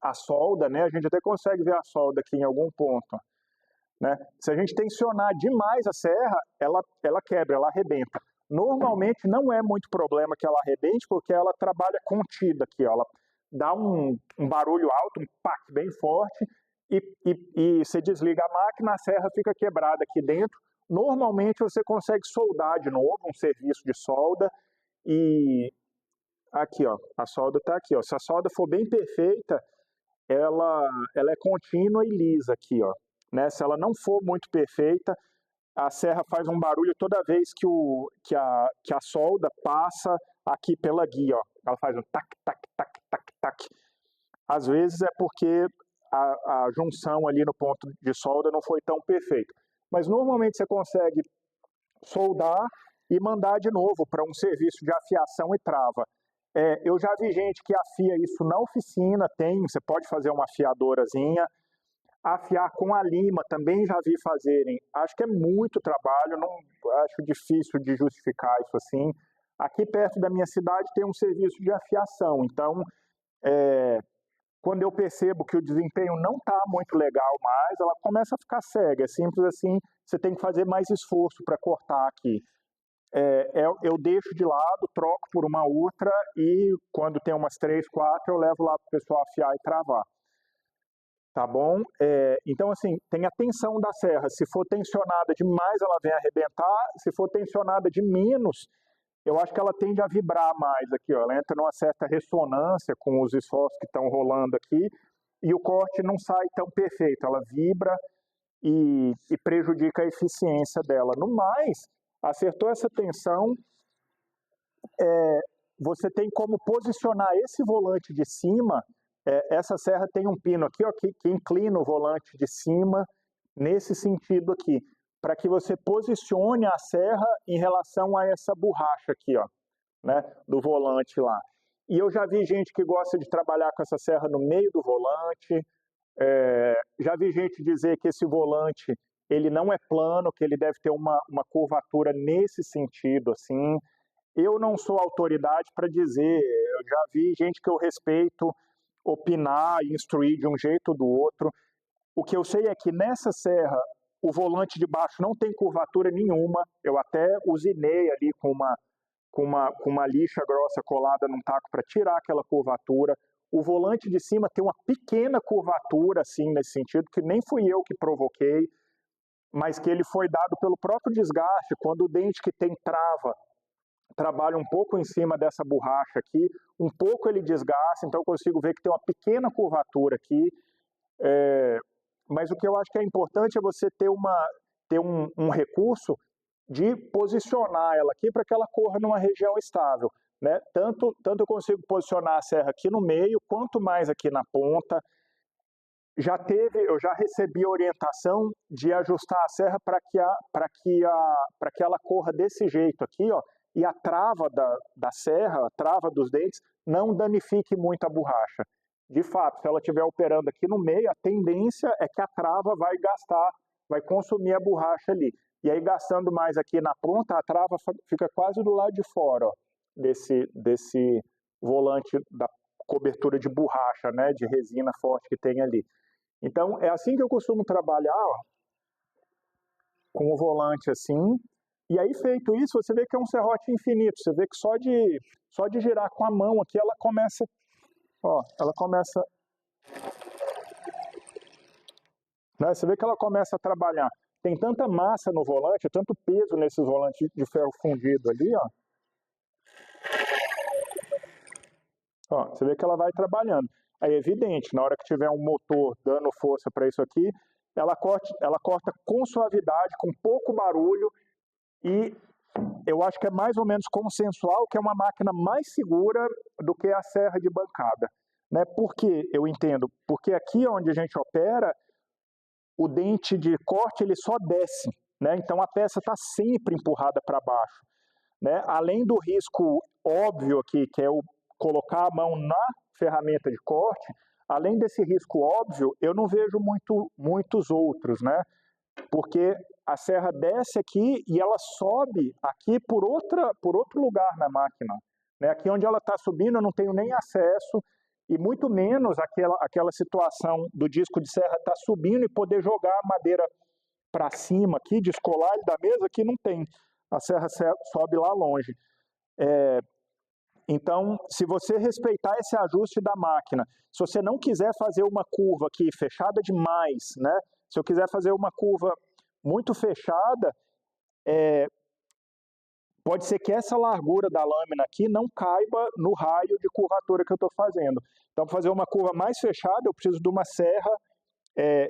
a solda, né? A gente até consegue ver a solda aqui em algum ponto, né? Se a gente tensionar demais a serra, ela quebra, ela arrebenta. Normalmente não é muito problema que ela arrebente, porque ela trabalha contida aqui, ó. Ela dá um barulho alto, um pac bem forte, e você desliga a máquina, a serra fica quebrada aqui dentro. Normalmente você consegue soldar de novo, um serviço de solda, e aqui, ó, a solda está aqui, ó. Se a solda for bem perfeita, ela é contínua e lisa aqui, ó, né? Se ela não for muito perfeita, a serra faz um barulho toda vez que a solda passa aqui pela guia, ó. Ela faz um tac, tac, tac, tac, tac. Às vezes é porque a junção ali no ponto de solda não foi tão perfeita. Mas normalmente você consegue soldar e mandar de novo para um serviço de afiação e trava. Eu já vi gente que afia isso na oficina, você pode fazer uma afiadorazinha. Afiar com a lima também já vi fazerem. Acho que é muito trabalho, não acho difícil de justificar isso assim. Aqui perto da minha cidade tem um serviço de afiação, então quando eu percebo que o desempenho não está muito legal mais, ela começa a ficar cega. É simples assim, você tem que fazer mais esforço para cortar aqui. Eu deixo de lado, troco por uma outra e quando tem umas 3, 4, eu levo lá para o pessoal afiar e travar. Tá bom? Então, assim, tem a tensão da serra. Se for tensionada demais, ela vem arrebentar. Se for tensionada de menos, eu acho que ela tende a vibrar mais aqui, ó. Ela entra numa certa ressonância com os esforços que estão rolando aqui e o corte não sai tão perfeito. Ela vibra e prejudica a eficiência dela. No mais, acertou essa tensão, você tem como posicionar esse volante de cima. Essa serra tem um pino aqui, ó, que inclina o volante de cima nesse sentido aqui, para que você posicione a serra em relação a essa borracha aqui, ó, né, do volante lá. E eu já vi gente que gosta de trabalhar com essa serra no meio do volante, já vi gente dizer que esse volante ele não é plano, que ele deve ter uma curvatura nesse sentido, assim. Eu não sou autoridade para dizer, eu já vi gente que eu respeito opinar e instruir de um jeito ou do outro. O que eu sei é que nessa serra o volante de baixo não tem curvatura nenhuma. Eu até usinei ali com uma lixa grossa colada num taco para tirar aquela curvatura. O volante de cima tem uma pequena curvatura, assim, nesse sentido, que nem fui eu que provoquei, mas que ele foi dado pelo próprio desgaste. Quando o dente que tem trava trabalha um pouco em cima dessa borracha aqui, um pouco ele desgasta, então eu consigo ver que tem uma pequena curvatura aqui, mas o que eu acho que é importante é você ter um recurso de posicionar ela aqui para que ela corra numa região estável, né? Tanto eu consigo posicionar a serra aqui no meio, quanto mais aqui na ponta. Eu já recebi orientação de ajustar a serra para que ela corra desse jeito aqui, ó, e a trava da serra, a trava dos dentes, não danifique muito a borracha. De fato, se ela estiver operando aqui no meio, a tendência é que a trava vai consumir a borracha ali. E aí, gastando mais aqui na ponta, a trava fica quase do lado de fora, ó, desse volante da cobertura de borracha, né, de resina forte que tem ali. Então, é assim que eu costumo trabalhar, ó, com o volante assim. E aí, feito isso, você vê que é um serrote infinito. Você vê que só de girar com a mão aqui, ela começa, né? Você vê que ela começa a trabalhar. Tem tanta massa no volante, tanto peso nesses volantes de ferro fundido ali, ó. Você vê que ela vai trabalhando. Aí é evidente, na hora que tiver um motor dando força para isso aqui, ela corta com suavidade, com pouco barulho, e eu acho que é mais ou menos consensual que é uma máquina mais segura do que a serra de bancada, né? Por que eu entendo? Porque aqui onde a gente opera, o dente de corte ele só desce, né? Então a peça está sempre empurrada para baixo, né? Além do risco óbvio aqui, que é o colocar a mão na ferramenta de corte, além desse risco óbvio, eu não vejo muitos outros, né? Porque a serra desce aqui e ela sobe aqui por outro lugar na máquina. Né? Aqui onde ela está subindo eu não tenho nem acesso, e muito menos aquela situação do disco de serra estar subindo e poder jogar a madeira para cima aqui, descolar ele da mesa, aqui não tem. A serra sobe lá longe. Então, se você respeitar esse ajuste da máquina, se você não quiser fazer uma curva aqui fechada demais, né? Se eu quiser fazer uma curva muito fechada, pode ser que essa largura da lâmina aqui não caiba no raio de curvatura que eu estou fazendo. Então, para fazer uma curva mais fechada, eu preciso de uma serra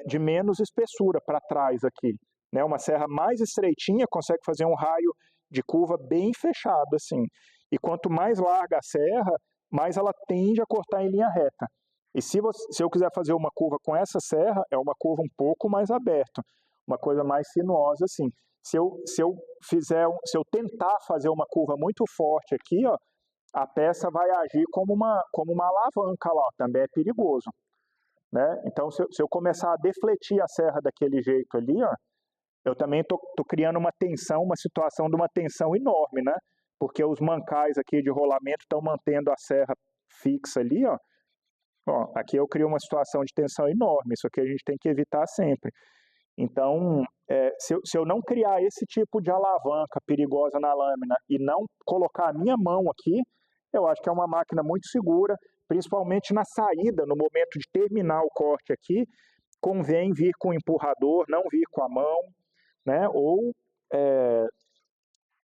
de menos espessura para trás aqui. Né? Uma serra mais estreitinha consegue fazer um raio de curva bem fechado, assim. E quanto mais larga a serra, mais ela tende a cortar em linha reta. E se eu quiser fazer uma curva com essa serra, é uma curva um pouco mais aberta, uma coisa mais sinuosa, assim. Se eu tentar fazer uma curva muito forte aqui, ó, a peça vai agir como uma alavanca lá, também é perigoso. Né? Então, se eu começar a defletir a serra daquele jeito ali, ó, eu também tô criando uma tensão, uma situação de uma tensão enorme, né? Porque os mancais aqui de rolamento estão mantendo a serra fixa ali, ó. Ó, aqui eu crio uma situação de tensão enorme, isso aqui a gente tem que evitar sempre. Então, se eu não criar esse tipo de alavanca perigosa na lâmina e não colocar a minha mão aqui, eu acho que é uma máquina muito segura, principalmente na saída, no momento de terminar o corte aqui, convém vir com o empurrador, não vir com a mão, né? Ou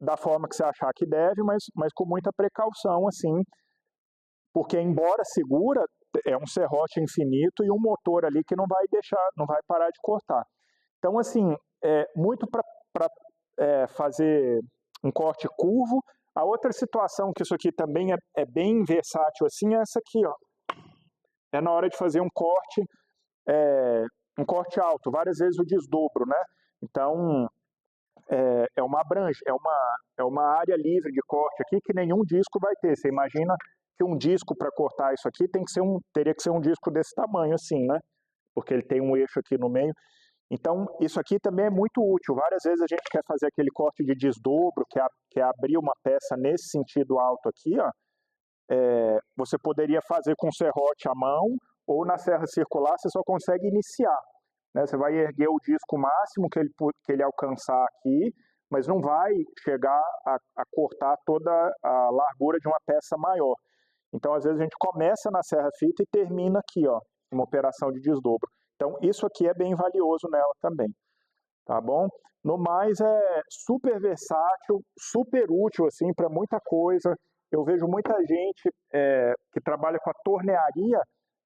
da forma que você achar que deve, mas com muita precaução, assim, porque embora segura, é um serrote infinito e um motor ali que não vai parar de cortar. Então, assim, muito para fazer um corte curvo. A outra situação que isso aqui também é bem versátil, assim, é essa aqui, ó. É na hora de fazer um corte alto, várias vezes o desdobro, né? Então, é uma área livre de corte aqui que nenhum disco vai ter. Você imagina que um disco para cortar isso aqui teria que ser um disco desse tamanho, assim, né? Porque ele tem um eixo aqui no meio. Então, isso aqui também é muito útil. Várias vezes a gente quer fazer aquele corte de desdobro, que é abrir uma peça nesse sentido alto aqui, ó. Você poderia fazer com serrote à mão, ou na serra circular você só consegue iniciar. Né? Você vai erguer o disco máximo que ele alcançar aqui, mas não vai chegar a cortar toda a largura de uma peça maior. Então, às vezes, a gente começa na serra fita e termina aqui, ó, uma operação de desdobro. Então, isso aqui é bem valioso nela também, tá bom? No mais, é super versátil, super útil, assim, para muita coisa. Eu vejo muita gente que trabalha com a tornearia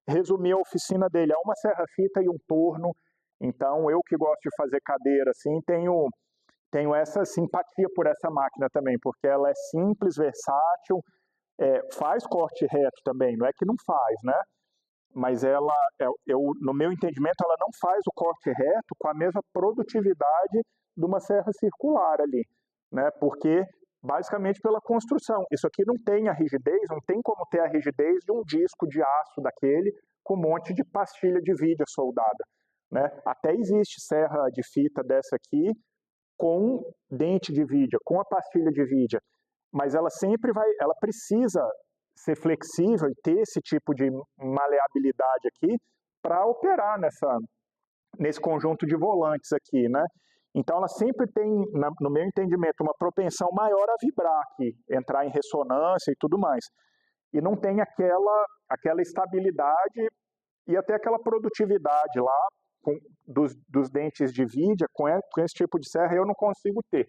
resumir a oficina dele a uma serra-fita e um torno. Então, eu que gosto de fazer cadeira, assim, tenho essa simpatia por essa máquina também, porque ela é simples, versátil, faz corte reto também, não é que não faz, né? Mas no meu entendimento, ela não faz o corte reto com a mesma produtividade de uma serra circular ali, né? Porque, basicamente, pela construção. Isso aqui não tem a rigidez, não tem como ter a rigidez de um disco de aço daquele com um monte de pastilha de vidia soldada, né? Até existe serra de fita dessa aqui com dente de vidia, com a pastilha de vidia, mas ela precisa ser flexível e ter esse tipo de maleabilidade aqui para operar nesse conjunto de volantes aqui, né? Então ela sempre tem, no meu entendimento, uma propensão maior a vibrar aqui, entrar em ressonância e tudo mais. E não tem aquela estabilidade e até aquela produtividade lá dos dentes de vidia, com esse tipo de serra eu não consigo ter.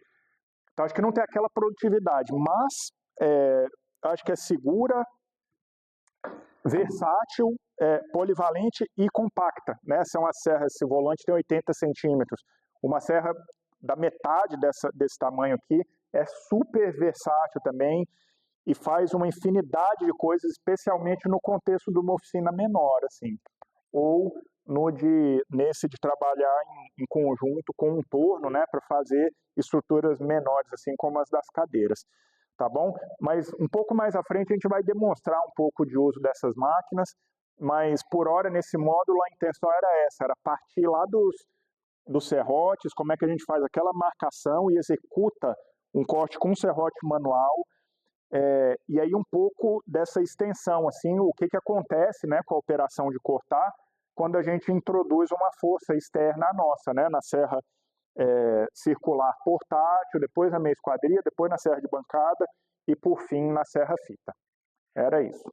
Então acho que não tem aquela produtividade, mas acho que é segura, versátil, polivalente e compacta, né? São as serras, esse volante tem 80 centímetros. Uma serra da metade desse tamanho aqui é super versátil também e faz uma infinidade de coisas, especialmente no contexto de uma oficina menor, assim. Ou nesse de trabalhar em conjunto com um torno, né, para fazer estruturas menores, assim como as das cadeiras. Tá bom? Mas um pouco mais à frente a gente vai demonstrar um pouco de uso dessas máquinas, mas por hora nesse módulo a intenção era essa, era partir lá dos serrotes, como é que a gente faz aquela marcação e executa um corte com um serrote manual, e aí um pouco dessa extensão, assim, o que acontece, né, com a operação de cortar quando a gente introduz uma força externa à nossa, né, na serra circular portátil, depois na meia esquadria, depois na serra de bancada e por fim na serra fita. Era isso.